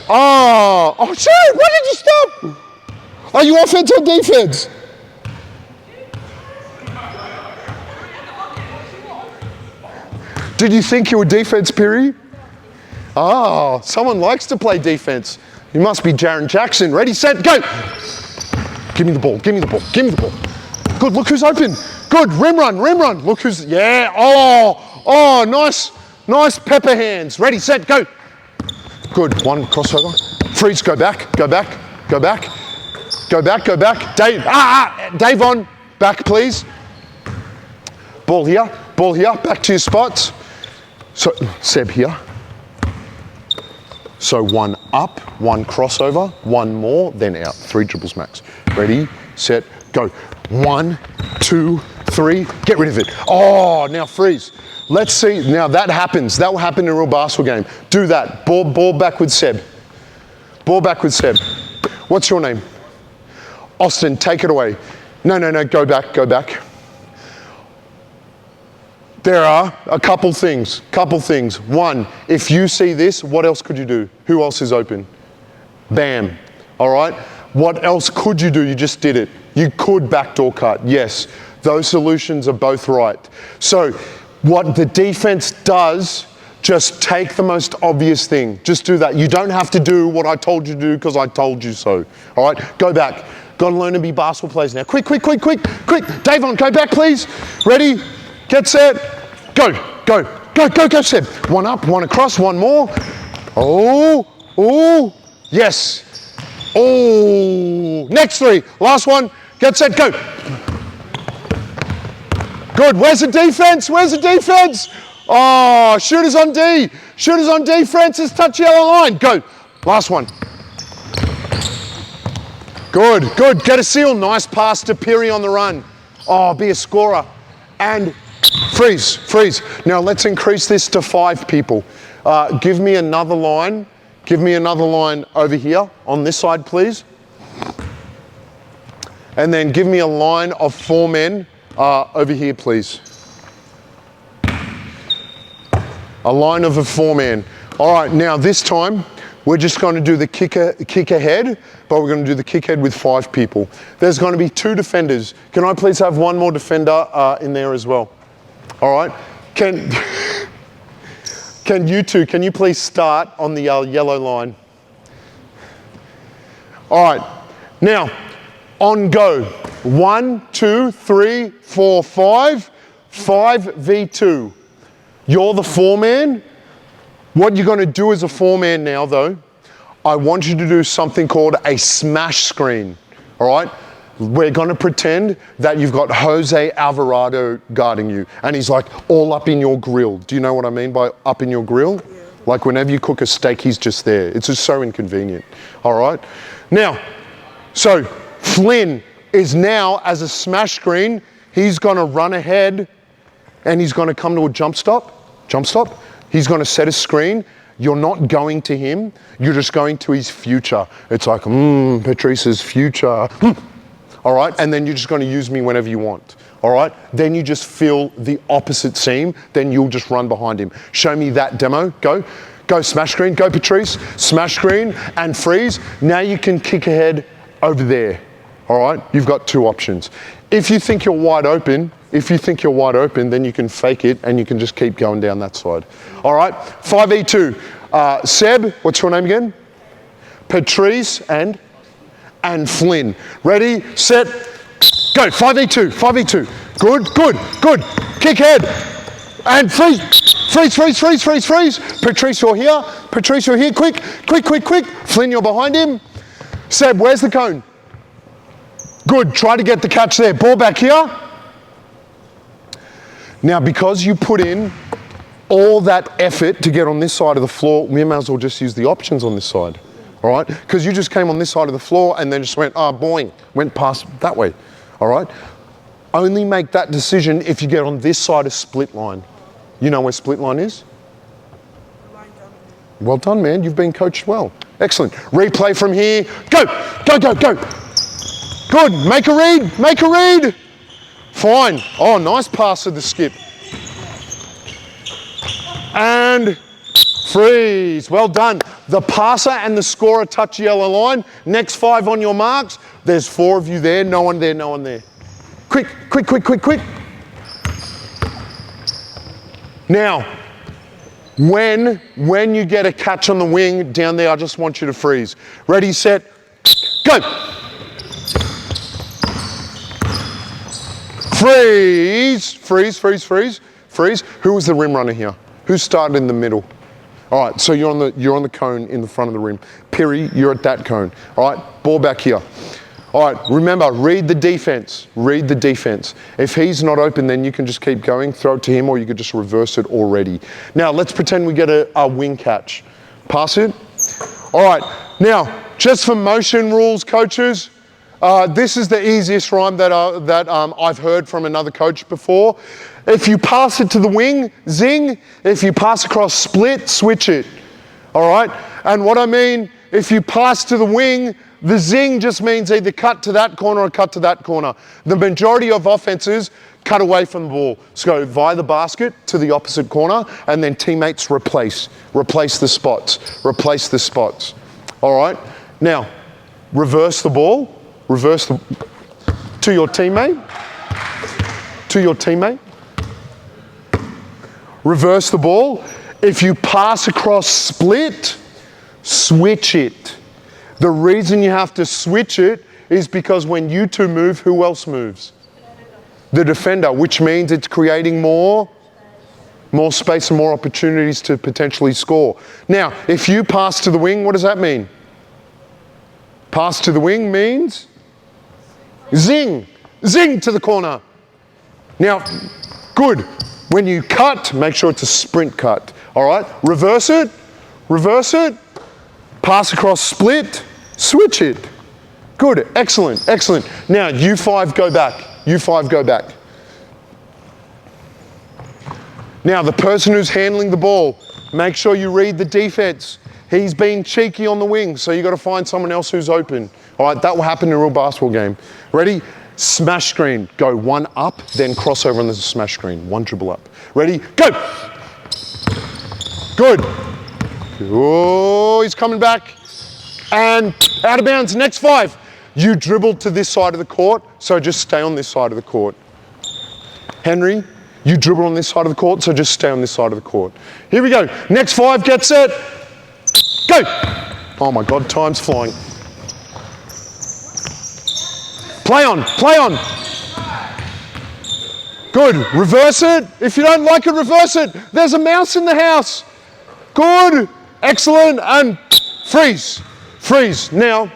Oh, oh, shit. Why did you stop? Are you offense or defense? Did you think you were defense, Piri? Oh, someone likes to play defense. You must be Jarrod Jackson. Ready, set, go. Give me the ball, give me the ball, give me the ball. Good, look who's open. Good, rim run, rim run. Look who's, yeah, oh, nice, nice pepper hands. Ready, set, go. Good, 1 crossover. Freeze, go back, go back, go back. Go back, go back. Davon, back please. Ball here, back to your spots. So, Seb here. So 1 up, 1 crossover, 1 more, then out. 3 dribbles max. Ready, set, go. 1, 2, 3, get rid of it. Oh, now freeze. Let's see, now that happens. That will happen in a real basketball game. Do that. Ball back with Seb. Ball back with Seb. What's your name? Austin, take it away. No, go back, go back. There are a couple things. 1, if you see this, what else could you do? Who else is open? Bam, all right? What else could you do? You just did it. You could backdoor cut, yes. Those solutions are both right. So what the defense does, just take the most obvious thing. Just do that. You don't have to do what I told you to do because I told you so, all right? Go back. Got to learn to be basketball players now. Quick. Davon, go back, please. Ready? Get set, go, Seb. 1 up, 1 across, 1 more. Oh, yes. Oh, next 3, last one, get set, go. Good, where's the defense? Oh, shooters on D, Francis, touch yellow line, go. Last one. Good, get a seal, nice pass to Piri on the run. Oh, be a scorer. And freeze. Now let's increase this to 5 people. Give me another line. Over here on this side, please. And then give me a line of 4 men over here, please. A line of a 4-man. All right, now this time, we're just going to do the kick ahead, but we're going to do the kick ahead with 5 people. There's going to be 2 defenders. Can I please have one more defender in there as well? All right. Can you two, can you please start on the yellow line? All right. Now, on go. 1, 2, 3, 4, 5. 5v2. You're the 4-man. What you're going to do as a 4-man now, though, I want you to do something called a smash screen. All right? We're going to pretend that you've got Jose Alvarado guarding you, and he's like all up in your grill. Do you know what I mean by up in your grill? Yeah. Like whenever you cook a steak, he's just there. It's just so inconvenient. All right? Now, so Flynn is now, as a smash screen, he's going to run ahead and he's going to come to a jump stop. He's going to set a screen. You're not going to him. You're just going to his future. It's like, Patrice's future. All right? And then you're just going to use me whenever you want. All right? Then you just feel the opposite seam. Then you'll just run behind him. Show me that demo. Go. Go smash screen. Go Patrice. Smash screen and freeze. Now you can kick ahead over there. All right? You've got 2 options. If you think you're wide open, then you can fake it and you can just keep going down that side. All right? 5v2. Seb, what's your name again? Patrice and Flynn. Ready, set, go. 5v2. Good. Kick head. And freeze. Patrice, you're here. Quick. Flynn, you're behind him. Seb, where's the cone? Good, try to get the catch there. Ball back here. Now, because you put in all that effort to get on this side of the floor, we may as well just use the options on this side, all right? Because you just came on this side of the floor and then just went, boing, went past that way, all right? Only make that decision if you get on this side of split line. You know where split line is? Well done, man. You've been coached well. Excellent. Replay from here. Go. Good. Make a read. Fine. Oh, nice pass to the skip. And freeze. Well done. The passer and the scorer touch yellow line. Next 5 on your marks. There's 4 of you there. No one there. Quick. Now, when you get a catch on the wing down there, I just want you to freeze. Ready, set, go. Freeze. Who was the rim runner here? Who started in the middle? All right, so you're on the cone in the front of the rim. Piri, you're at that cone. All right, ball back here. All right, remember, read the defense. If he's not open, then you can just keep going, throw it to him, or you could just reverse it already. Now, let's pretend we get a wing catch. Pass it. All right, now, just for motion rules, coaches, this is the easiest rhyme that I've heard from another coach before. If you pass it to the wing, zing. If you pass across split, switch it. All right? And what I mean, if you pass to the wing, the zing just means either cut to that corner or cut to that corner. The majority of offenses cut away from the ball. So go via the basket to the opposite corner, and then teammates replace the spots. All right? Now, reverse the ball. To your teammate. Reverse the ball. If you pass across split, switch it. The reason you have to switch it is because when you two move, who else moves? The defender, which means it's creating more space and more opportunities to potentially score. Now, if you pass to the wing, what does that mean? Pass to the wing means zing to the corner. Now, good. When you cut, make sure it's a sprint cut. All right, reverse it. Pass across split, switch it. Good, excellent. Now, you 5 go back. Now, the person who's handling the ball, make sure you read the defense. He's being cheeky on the wing, so you've got to find someone else who's open. All right, that will happen in a real basketball game. Ready? Smash screen. Go 1 up, then cross over on the smash screen. 1 dribble up. Ready? Go! Good. Oh, he's coming back. And out of bounds, next 5. You dribbled to this side of the court, so just stay on this side of the court. Henry, you dribble on this side of the court, so just stay on this side of the court. Here we go. Next 5, get set. Go. Oh my God, time's flying. Play on, play on. Good, reverse it. If you don't like it, reverse it. There's a mouse in the house. Good, excellent, and freeze, freeze. Now,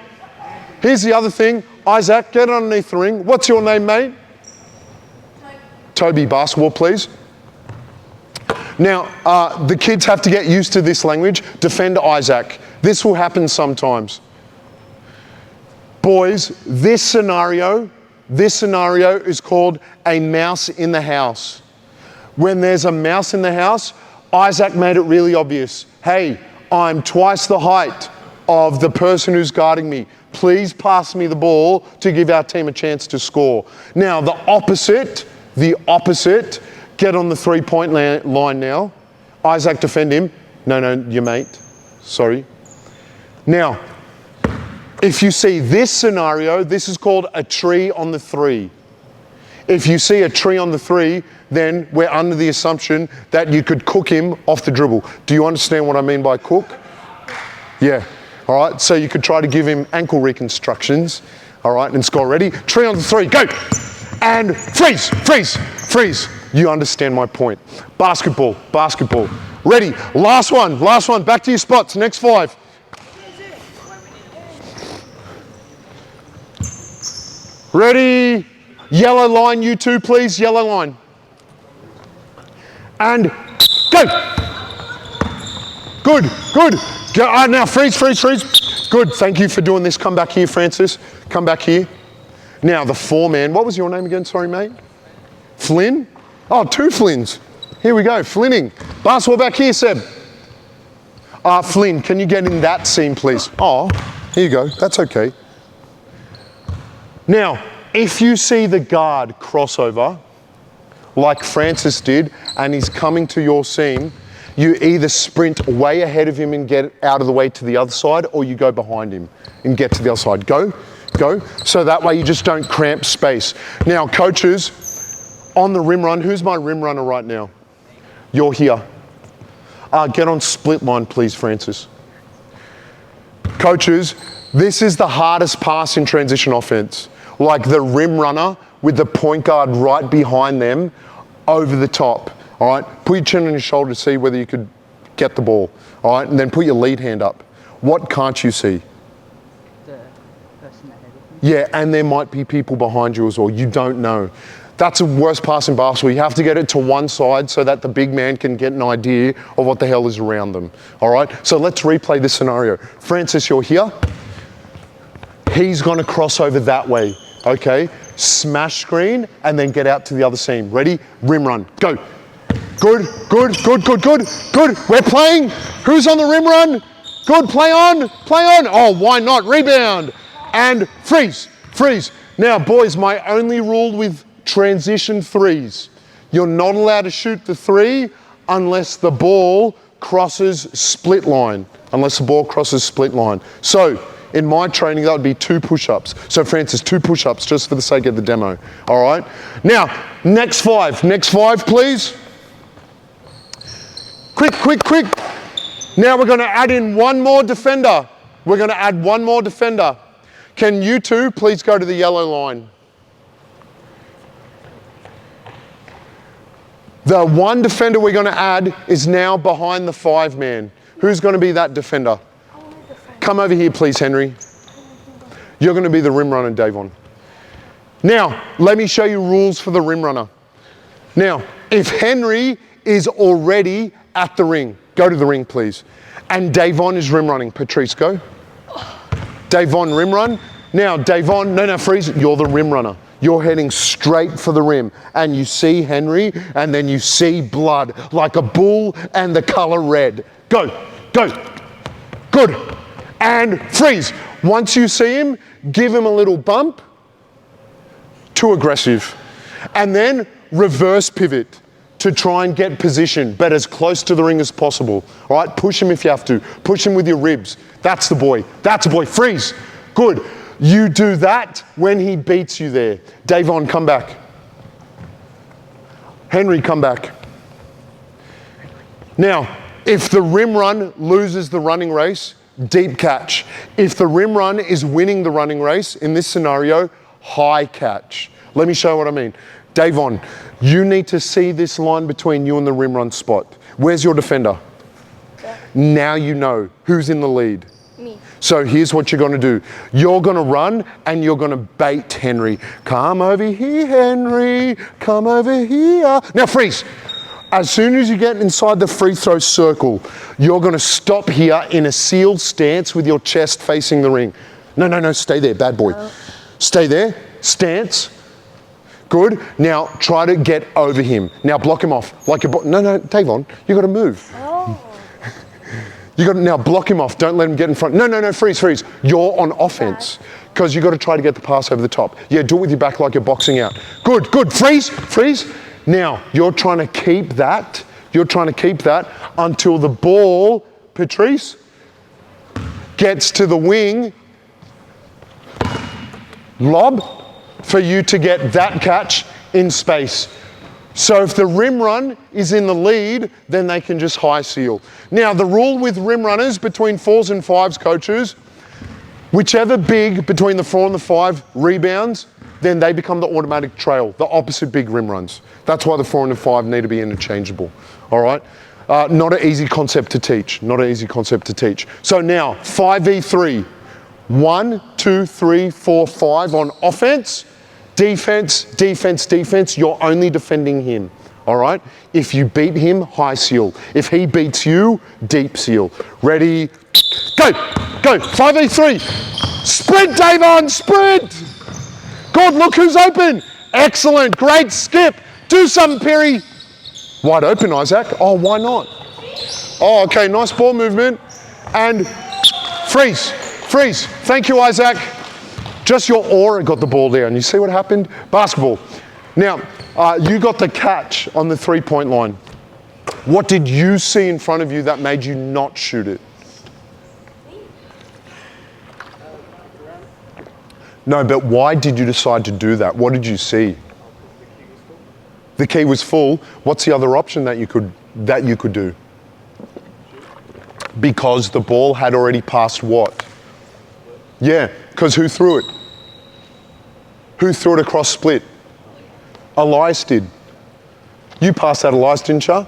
here's the other thing. Isaac, get underneath the ring. What's your name, mate? Toby, basketball, please. Now, the kids have to get used to this language. Defend Isaac. This will happen sometimes. Boys, this scenario is called a mouse in the house. When there's a mouse in the house, Isaac made it really obvious. Hey, I'm twice the height of the person who's guarding me. Please pass me the ball to give our team a chance to score. Now, the opposite, get on the 3-point line now. Isaac, defend him. No, your mate. Sorry. Now, if you see this scenario, this is called a tree on the 3. If you see a tree on the 3, then we're under the assumption that you could cook him off the dribble. Do you understand what I mean by cook? Yeah. All right, so you could try to give him ankle reconstructions. All right, and score. Ready? Tree on the 3, go. And freeze, freeze, freeze. You understand my point. Basketball, basketball. Ready? Last one. Back to your spots. Next 5. Ready? Yellow line, you two, please. Yellow line. And go. Good. Go. Now freeze. Good. Thank you for doing this. Come back here, Francis. Come back here. Now the 4-man. What was your name again? Sorry, mate. Flynn? Oh, 2 Flynns. Here we go. Flinning. Basketball back here, Seb. Flynn, can you get in that seam, please? Oh, here you go. That's okay. Now, if you see the guard crossover, like Francis did, and he's coming to your seam, you either sprint way ahead of him and get out of the way to the other side, or you go behind him and get to the other side. Go. So that way you just don't cramp space. Now, coaches, on the rim run, who's my rim runner right now? You're here. Get on split line, please, Francis. Coaches, this is the hardest pass in transition offense. Like the rim runner with the point guard right behind them over the top. All right, put your chin on your shoulder to see whether you could get the ball. All right, and then put your lead hand up. What can't you see? The person ahead of me. Yeah, and there might be people behind you as well. You don't know. That's the worst pass in basketball. You have to get it to one side so that the big man can get an idea of what the hell is around them. All right, so let's replay this scenario. Francis, you're here. He's going to cross over that way. Okay, smash screen and then get out to the other seam. Ready? Rim run. Go. Good. We're playing. Who's on the rim run? Good. Play on. Oh, why not? Rebound. And freeze. Now, boys, my only rule with transition 3s, you're not allowed to shoot the 3 unless the ball crosses split line. So, in my training, that would be 2 push-ups. So Francis, 2 push-ups just for the sake of the demo. All right? Now, next 5, please. Quick. Now we're going to add in one more defender. Can you two please go to the yellow line? The one defender we're going to add is now behind the 5-man. Who's going to be that defender? Come over here, please, Henry. You're going to be the rim runner, Davon. Now, let me show you rules for the rim runner. Now, if Henry is already at the ring, go to the ring, please. And Davon is rim running. Patrice, go. Davon, rim run. Now, Davon, no, freeze. You're the rim runner. You're heading straight for the rim. And you see Henry, and then you see blood, like a bull and the color red. Go. Good. And freeze. Once you see him, give him a little bump. Too aggressive. And then reverse pivot. to try and get position, but as close to the ring as possible. All right, push him if you have to. Push him with your ribs. That's the boy. That's a boy. Freeze. Good. You do that when he beats you there. Davon, come back. Henry, come back. Now, if the rim run loses the running race, deep catch. If the rim run is winning the running race, in this scenario, high catch. Let me show you what I mean. Davon, you need to see this line between you and the rim run spot. Where's your defender? Yeah. Now you know who's in the lead. Me. So here's what you're going to do. You're going to run and you're going to bait Henry. Come over here, Henry. Come over here. Now freeze. As soon as you get inside the free throw circle, you're going to stop here in a sealed stance with your chest facing the ring. No, stay there, bad boy. Oh. Stay there, stance. Good. Now try to get over him. Now block him off. Like no, Davon, you got to move. Oh. You got to now block him off. Don't let him get in front. No, freeze. You're on offense because you got to try to get the pass over the top. Yeah, do it with your back like you're boxing out. Good. Freeze. Now you're trying to keep that. Until the ball, Patrice, gets to the wing. Lob for you to get that catch in space. So if the rim run is in the lead, then they can just high seal. Now the rule with rim runners between 4s and 5s, coaches, whichever big between the 4 and the 5 rebounds, then they become the automatic trail, the opposite big rim runs. That's why the 4 and the 5 need to be interchangeable, all right? Not an easy concept to teach, So now, 5v3, 1, 2, 3, 4, 5 on offense. Defense, you're only defending him, all right? If you beat him, high seal. If he beats you, deep seal. Ready, go, 5v3. Sprint, Davon, sprint. Good, look who's open. Excellent, great skip. Do something, Perry. Wide open, Isaac. Oh, why not? Oh, okay, nice ball movement. And freeze. Thank you, Isaac. Just your aura got the ball down. You see what happened? Basketball. Now, you got the catch on the 3-point line. What did you see in front of you that made you not shoot it? No, but why did you decide to do that? What did you see? The key was full. What's the other option that you could do? Because the ball had already passed what? Yeah, because who threw it? Who threw it across split? Elias did. You passed that, Elias, didn't you?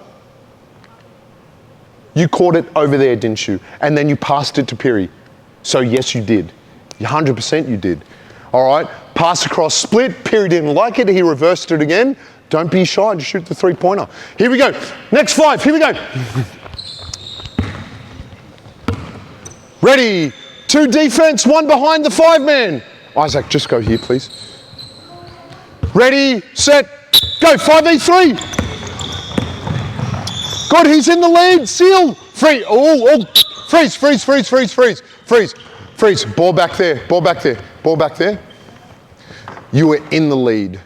You caught it over there, didn't you? And then you passed it to Perry. So yes, you did. 100% you did. All right, pass across split. Perry didn't like it. He reversed it again. Don't be shy. Just shoot the 3-pointer. Here we go. Next 5. Here we go. Ready. 2 defense, 1 behind the 5-man. Isaac, just go here, please. Ready, set, go. 5v3. Good, he's in the lead. Seal. Free. Oh. Freeze. Ball back there. You were in the lead.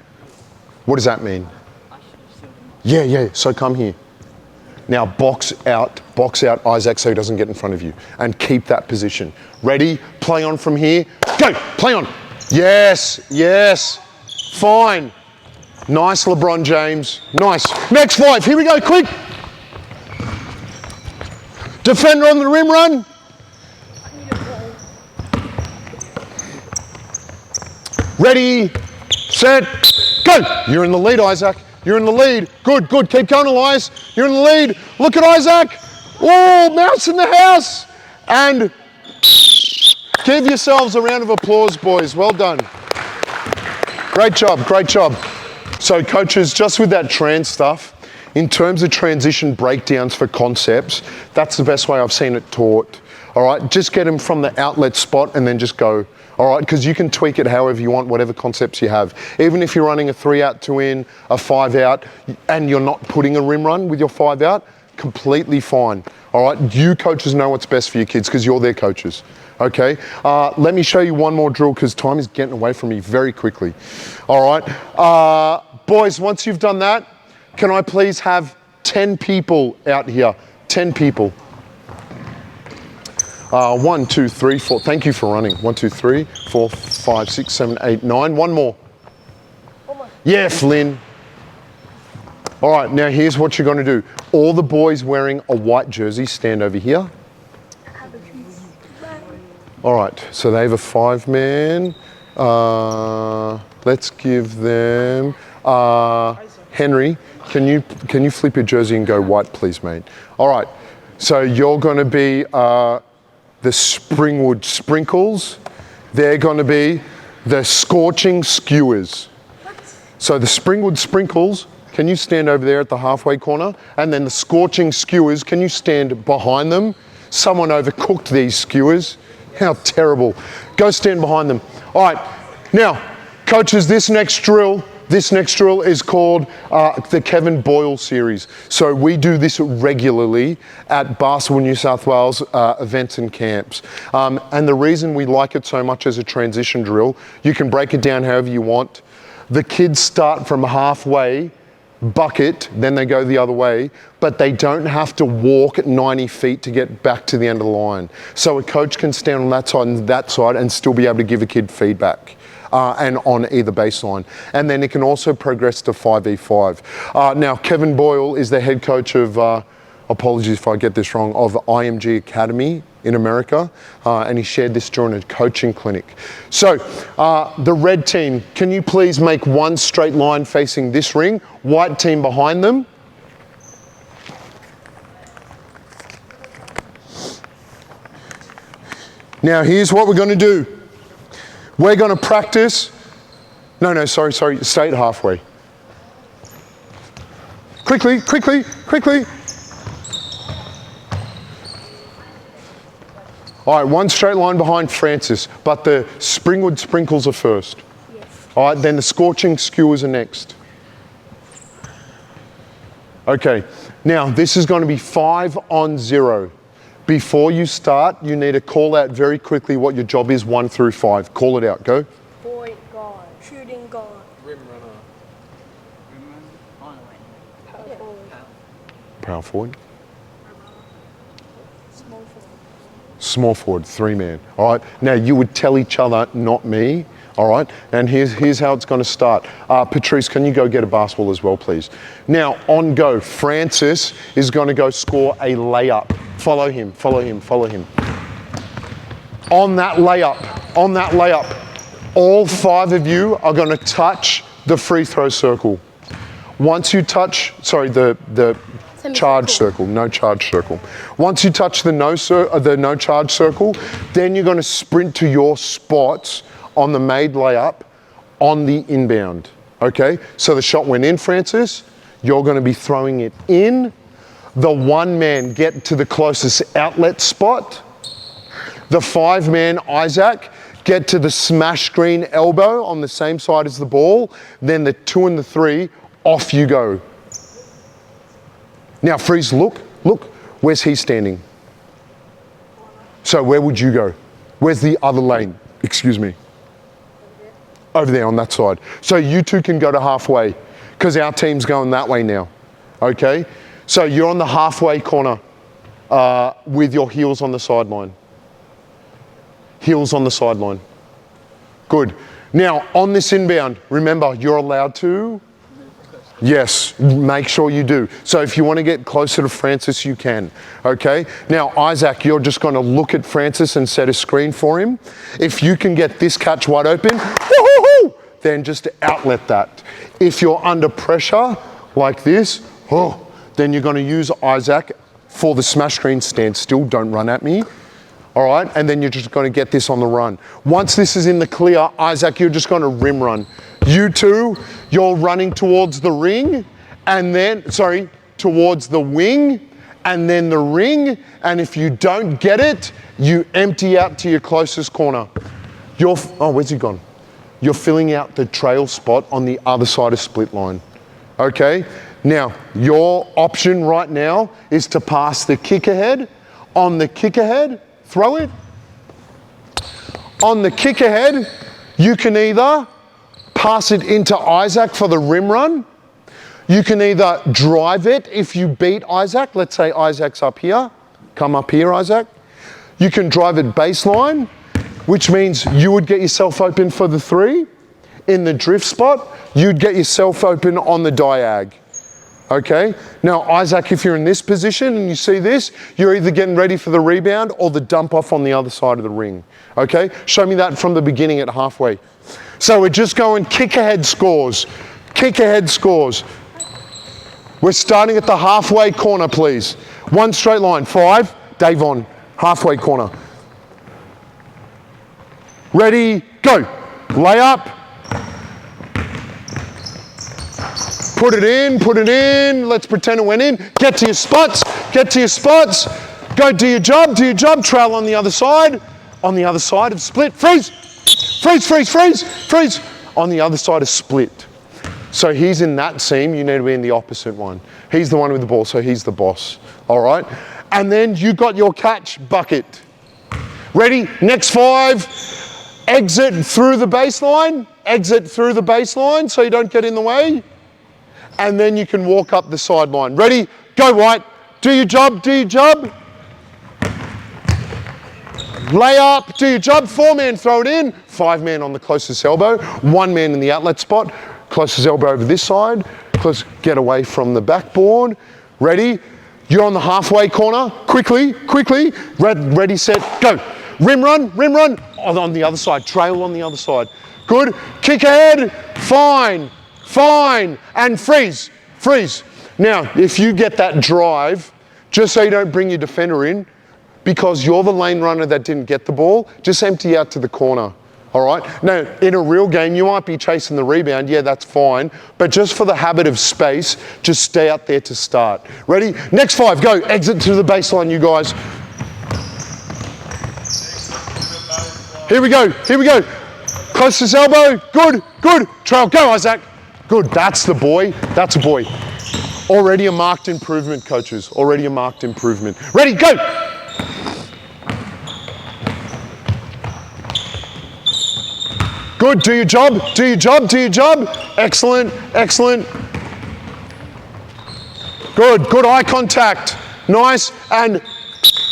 What does that mean? Yeah. So come here. Now box out Isaac so he doesn't get in front of you. And keep that position. Ready? Play on from here. Go! Play on. Yes. Fine. Nice, LeBron James. Nice. Next 5. Here we go, quick. Defender on the rim run. Ready, set, go. You're in the lead, Isaac. You're in the lead. Good. Keep going, Elias. You're in the lead. Look at Isaac. Oh, mouse in the house. And give yourselves a round of applause, boys. Well done. Great job. So coaches, just with that trans stuff, in terms of transition breakdowns for concepts, that's the best way I've seen it taught. All right, just get them from the outlet spot and then just go. All right, because you can tweak it however you want, whatever concepts you have. Even if you're running a 3 out, 2 in, a 5 out, and you're not putting a rim run with your 5 out, completely fine. All right, you coaches know what's best for your kids because you're their coaches. Okay, let me show you one more drill because time is getting away from me very quickly. All right, boys, once you've done that, can I please have 10 people out here? 10 people. 1, 2, 3, 4. Thank you for running. 1, 2, 3, 4, 5, 6, 7, 8, 9. One more. Yeah, Flynn. All right, now here's what you're going to do. All the boys wearing a white jersey stand over here. All right, so they have a 5-man. Let's give them Henry. Can you flip your jersey and go white, please, mate? All right, so you're going to be the Springwood Sprinkles. They're going to be the Scorching Skewers. So the Springwood Sprinkles, can you stand over there at the halfway corner? And then the Scorching Skewers, can you stand behind them? Someone overcooked these skewers. How terrible. Go stand behind them. All right, now, coaches, this next drill is called the Kevin Boyle series. So we do this regularly at Basketball New South Wales events and camps. And the reason we like it so much as a transition drill, you can break it down however you want. The kids start from halfway, bucket, then they go the other way, but they don't have to walk 90 feet to get back to the end of the line. So a coach can stand on that side and still be able to give a kid feedback. And on either baseline. And then it can also progress to 5v5. Now, Kevin Boyle is the head coach of, apologies if I get this wrong, of IMG Academy in America, and he shared this during a coaching clinic. So, the red team, can you please make one straight line facing this ring? White team behind them. Now, here's what we're going to do. We're going to practice. No, sorry, stay at halfway. Quickly. All right, one straight line behind Francis, but the Springwood Sprinkles are first. Yes. All right, then the Scorching Skewers are next. Okay, now this is going to be 5-on-0. Before you start, you need to call out very quickly what your job is, 1 through 5. Call it out, go. Point guard. Shooting guard. Rim runner. Power forward. Power forward. Small forward. Small forward, 3-man. All right, now you would tell each other, not me. All right, and here's how it's going to start. Patrice, can you go get a basketball as well, please? Now, on go, Francis is going to go score a layup. Follow him. On that layup, all 5 of you are going to touch the free throw circle. Once you touch, the charge circle, no charge circle. Once you touch the no charge circle, then you're going to sprint to your spots on the made layup on the inbound. Okay, so the shot went in, Francis. You're going to be throwing it in. The 1-man get to the closest outlet spot. The 5-man, Isaac, get to the smash screen elbow on the same side as the ball. Then the 2 and the 3, off you go. Now, Freeze, look, where's he standing? So where would you go? Where's the other lane? Excuse me. Over there on that side. So you two can go to halfway because our team's going that way now. Okay? So you're on the halfway corner with your heels on the sideline. Heels on the sideline. Good. Now, on this inbound, remember, you're allowed to? Yes, make sure you do. So if you want to get closer to Francis, you can. Okay? Now, Isaac, you're just going to look at Francis and set a screen for him. If you can get this catch wide open, woo-hoo-hoo, then just outlet that. If you're under pressure like this, then you're going to use Isaac for the smash screen. Stand still, don't run at me. All right, and then you're just going to get this on the run. Once this is in the clear, Isaac, you're just going to rim run. You two, you're running towards the ring, and then, towards the wing, and then the ring, and if you don't get it, you empty out to your closest corner. Where's he gone? You're filling out the trail spot on the other side of split line. Okay? Now, your option right now is to pass the kick ahead. On the kick ahead, throw it. On the kick ahead, you can either pass it into Isaac for the rim run. You can either drive it if you beat Isaac. Let's say Isaac's up here. Come up here, Isaac. You can drive it baseline, which means you would get yourself open for the 3. In the drift spot, you'd get yourself open on the diag. Okay? Now, Isaac, if you're in this position and you see this, you're either getting ready for the rebound or the dump off on the other side of the ring. Okay? Show me that from the beginning at halfway. So we're just going kick ahead scores. Kick ahead scores. We're starting at the halfway corner, please. 1 straight line. 5, Davon. Halfway corner. Ready, go. Lay up. Put it in, put it in. Let's pretend it went in. Get to your spots, get to your spots. Go do your job, trail on the other side. On the other side of split, freeze. Freeze, freeze, freeze, freeze. On the other side of split. So he's in that seam, you need to be in the opposite one. He's the one with the ball, so he's the boss, all right? And then you got your catch bucket. Ready, next 5. Exit through the baseline, so you don't get in the way. And then you can walk up the sideline. Ready? Go, White. Do your job, do your job. Lay up, do your job. 4-man, throw it in. 5-man on the closest elbow. 1-man in the outlet spot. Closest elbow over this side. Close, get away from the backboard. Ready? You're on the halfway corner. Quickly, quickly. Ready, set, go. Rim run, on the other side. Trail on the other side. Good. Kick ahead. Fine. Fine, and freeze, freeze. Now, if you get that drive, just so you don't bring your defender in, because you're the lane runner that didn't get the ball, just empty out to the corner, all right? Now, in a real game, you might be chasing the rebound, yeah, that's fine, but just for the habit of space, just stay out there to start. Ready? Next 5, go, exit to the baseline, you guys. Here we go, here we go. Closest elbow, good, good. Trail, go, Isaac. Good, that's the boy, that's a boy. Already a marked improvement, coaches, already a marked improvement. Ready, go! Good, do your job, do your job, do your job. Excellent, excellent. Good, good eye contact. Nice, and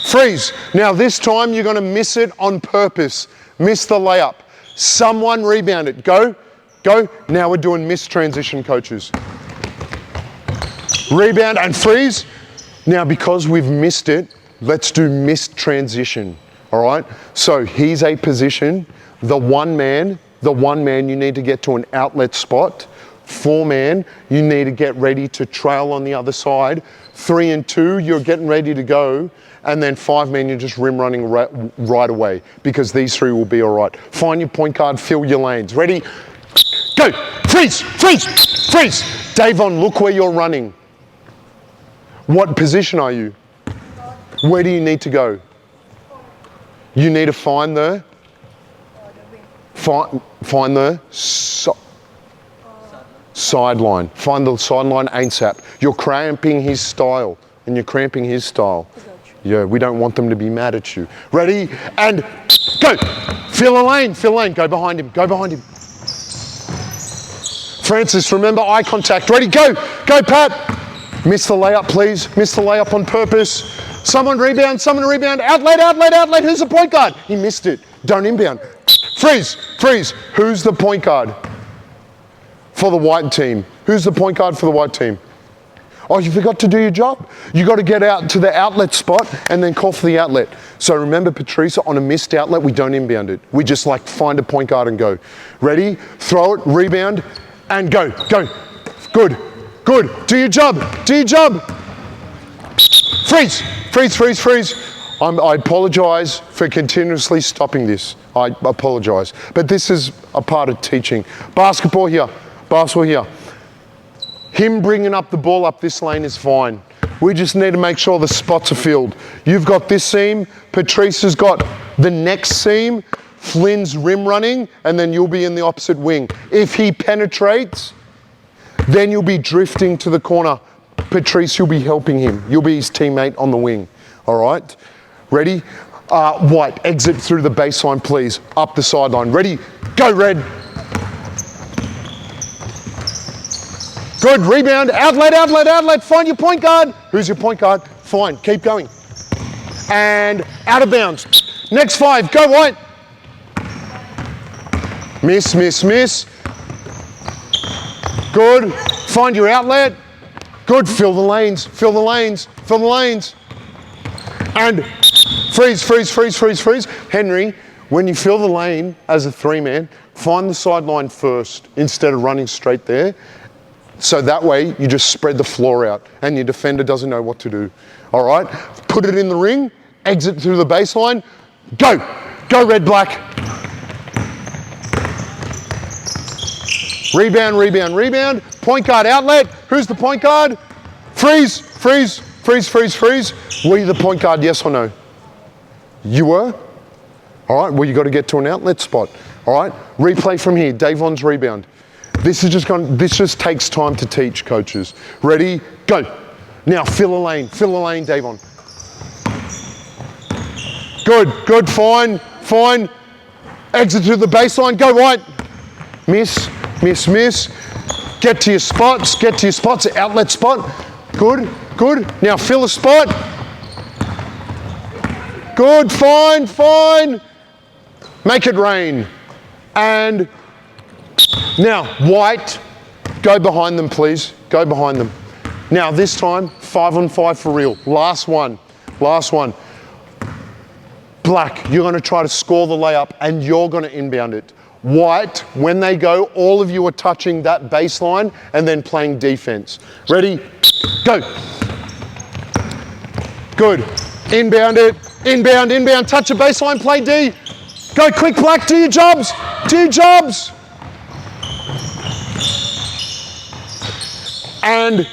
freeze. Now this time you're gonna miss it on purpose. Miss the layup. Someone rebound it, go. Go. Now we're doing missed transition, coaches. Rebound and freeze. Now because we've missed it, let's do missed transition, all right? So he's a position, the 1-man, you need to get to an outlet spot. 4-man, you need to get ready to trail on the other side. 3 and 2, you're getting ready to go. And then 5-man, you're just rim running right away because these 3 will be all right. Find your point guard, fill your lanes. Ready? Go, freeze, freeze, freeze. Davon, look where you're running. What position are you? Where do you need to go? You need to find the, find the sideline. Find the sideline ASAP. You're cramping his style, and you're cramping his style. Yeah, we don't want them to be mad at you. Ready, and go. Fill a lane, go behind him, go behind him. Francis, remember eye contact. Ready, go. Go, Pat. Miss the layup, please. Miss the layup on purpose. Someone rebound. Outlet. Who's the point guard? He missed it. Don't inbound. Freeze. Who's the point guard for the white team? Who's the point guard for the white team? Oh, you forgot to do your job. You got to get out to the outlet spot and then call for the outlet. So remember, Patrice, on a missed outlet, we don't inbound it. We just like find a point guard and go. Ready? Throw it, rebound, and go. Good. Do your job. Freeze. I apologize for continuously stopping this. I apologize. But this is a part of teaching. Basketball here. Him bringing up the ball up this lane is fine. We just need to make sure the spots are filled. You've got this seam. Patrice has got the next seam. Flynn's rim running, and then you'll be in the opposite wing. If he penetrates, then you'll be drifting to the corner. Patrice, you'll be helping him. You'll be his teammate on the wing. All right? Ready? White, exit through the baseline, please. Up the sideline. Ready? Go, Red. Good, rebound, outlet. Find your point guard. Who's your point guard? Fine, keep going. And out of bounds. Next 5, go White. Miss. Good, find your outlet. Good, fill the lanes. And freeze. Henry, when you fill the lane as a 3-man, find the sideline first instead of running straight there. So that way you just spread the floor out and your defender doesn't know what to do. All right, put it in the ring, exit through the baseline, go red, black. Rebound, point guard outlet. Who's the point guard? Freeze. Were you the point guard, yes or no? You were? All right, well you got to get to an outlet spot. All right, replay from here, Davon's rebound. This just takes time to teach, coaches. Ready, go. Now fill a lane, Davon. Good, fine. Exit to the baseline, go White. Miss. Get to your spots, outlet spot. Good. Now fill a spot. Good, fine. Make it rain. And now, White, go behind them, please. Go behind them. Now, this time, 5-on-5 for real. Last one. Black, you're going to try to score the layup and you're going to inbound it. White, when they go, all of you are touching that baseline and then playing defense. Ready? Go. Good. Inbound it. Inbound. Touch a baseline, play D. Go quick, Black, do your jobs. And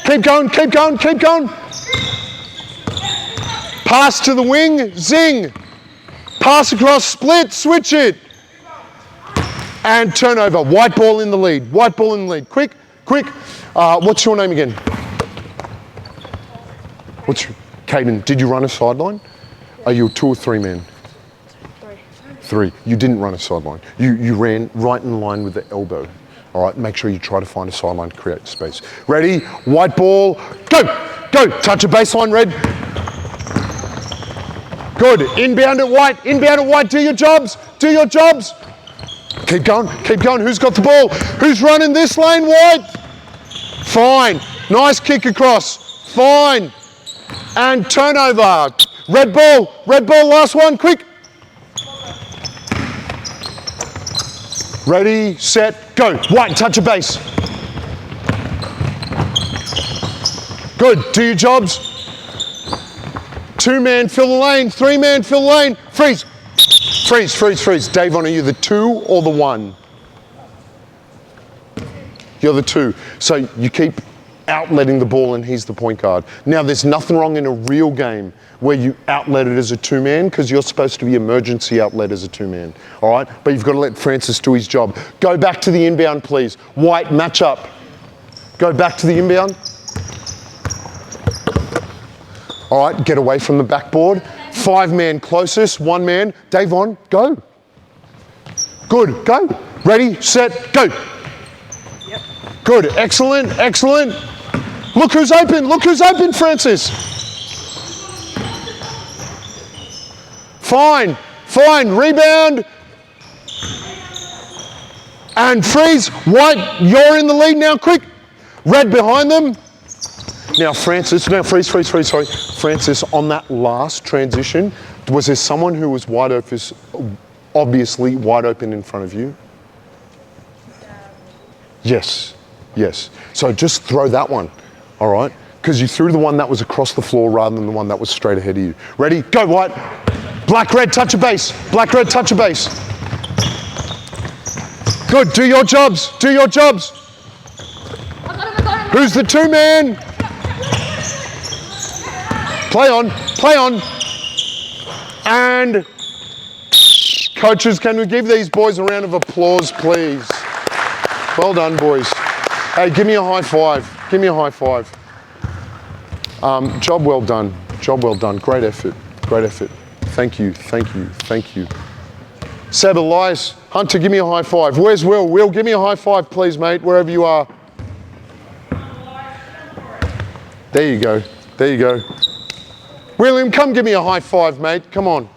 keep going. Pass to the wing, zing. Pass across, split, switch it. And turnover, white ball in the lead. Quick. What's your name again? Caden, did you run a sideline? Are you a 2 or 3 man? 3. You didn't run a sideline. You ran right in line with the elbow. All right, make sure you try to find a sideline to create space. Ready, white ball, go. Touch a baseline, red. Good, inbound at white, do your jobs. Keep going, who's got the ball? Who's running this lane, White? Fine, nice kick across, fine. And turnover, red ball, last one, quick. Ready, set, go. White, touch a base. Good, do your jobs. 2-man, fill the lane. 3-man, fill the lane. Freeze. Davon, are you the 2 or the 1? You're the 2. So you keep outletting the ball and he's the point guard. Now, there's nothing wrong in a real game where you outlet it as a 2-man because you're supposed to be emergency outlet as a 2-man, all right? But you've got to let Francis do his job. Go back to the inbound, please. White, match up. Go back to the inbound. All right, get away from the backboard. 5-man closest, 1-man. Davon, go. Good, go. Ready, set, go. Yep. Good, excellent. Look who's open, Francis. Fine, rebound. And freeze, White, you're in the lead now, quick. Red behind them. Now Francis, freeze, sorry. Francis, on that last transition, was there someone who was obviously wide open in front of you? Yes. So just throw that one, all right? Because you threw the one that was across the floor rather than the one that was straight ahead of you. Ready, go White. Black, red, touch a base. Good, do your jobs. Who's the 2-man? Play on. And coaches, can we give these boys a round of applause, please? Well done, boys. Hey, give me a high five. Job well done. Great effort. Thank you. Seb, Elias, Hunter, give me a high five. Where's Will? Will, give me a high five, please, mate, wherever you are. There you go. There you go. William, come give me a high five, mate. Come on.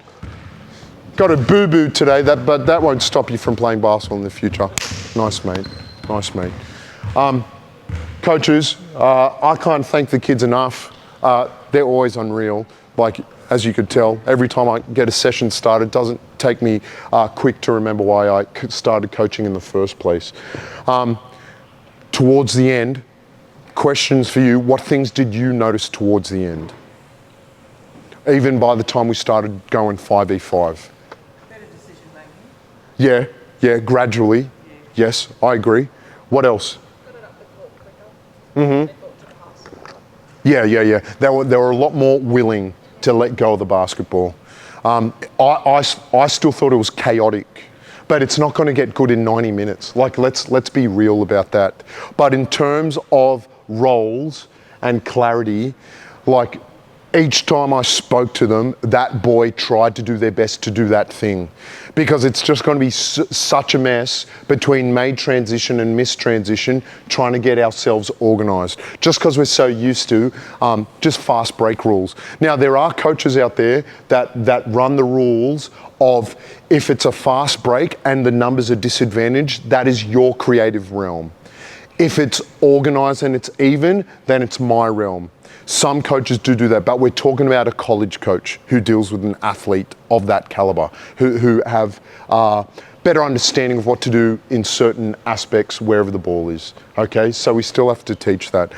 Got a boo-boo today, but that won't stop you from playing basketball in the future. Nice, mate. Nice, mate. Coaches, I can't thank the kids enough. They're always unreal. Like, as you could tell, every time I get a session started, it doesn't take me quick to remember why I started coaching in the first place. Towards the end, questions for you. What things did you notice towards the end? Even by the time we started going 5v5. Better decision making. Yeah, gradually. Yeah. Yes, I agree. What else? Got it up the court quicker. They thought to pass. Yeah. They were a lot more willing to let go of the basketball. I still thought it was chaotic, but it's not going to get good in 90 minutes. Like, let's be real about that. But in terms of roles and clarity, like, each time I spoke to them, that boy tried to do their best to do that thing, because it's just going to be such a mess between made transition and missed transition, trying to get ourselves organised, just because we're so used to just fast break rules. Now, there are coaches out there that run the rules of, if it's a fast break and the numbers are disadvantaged, that is your creative realm. If it's organised and it's even, then it's my realm. Some coaches do that, but we're talking about a college coach who deals with an athlete of that caliber, who have better understanding of what to do in certain aspects wherever the ball is. Okay, so we still have to teach that.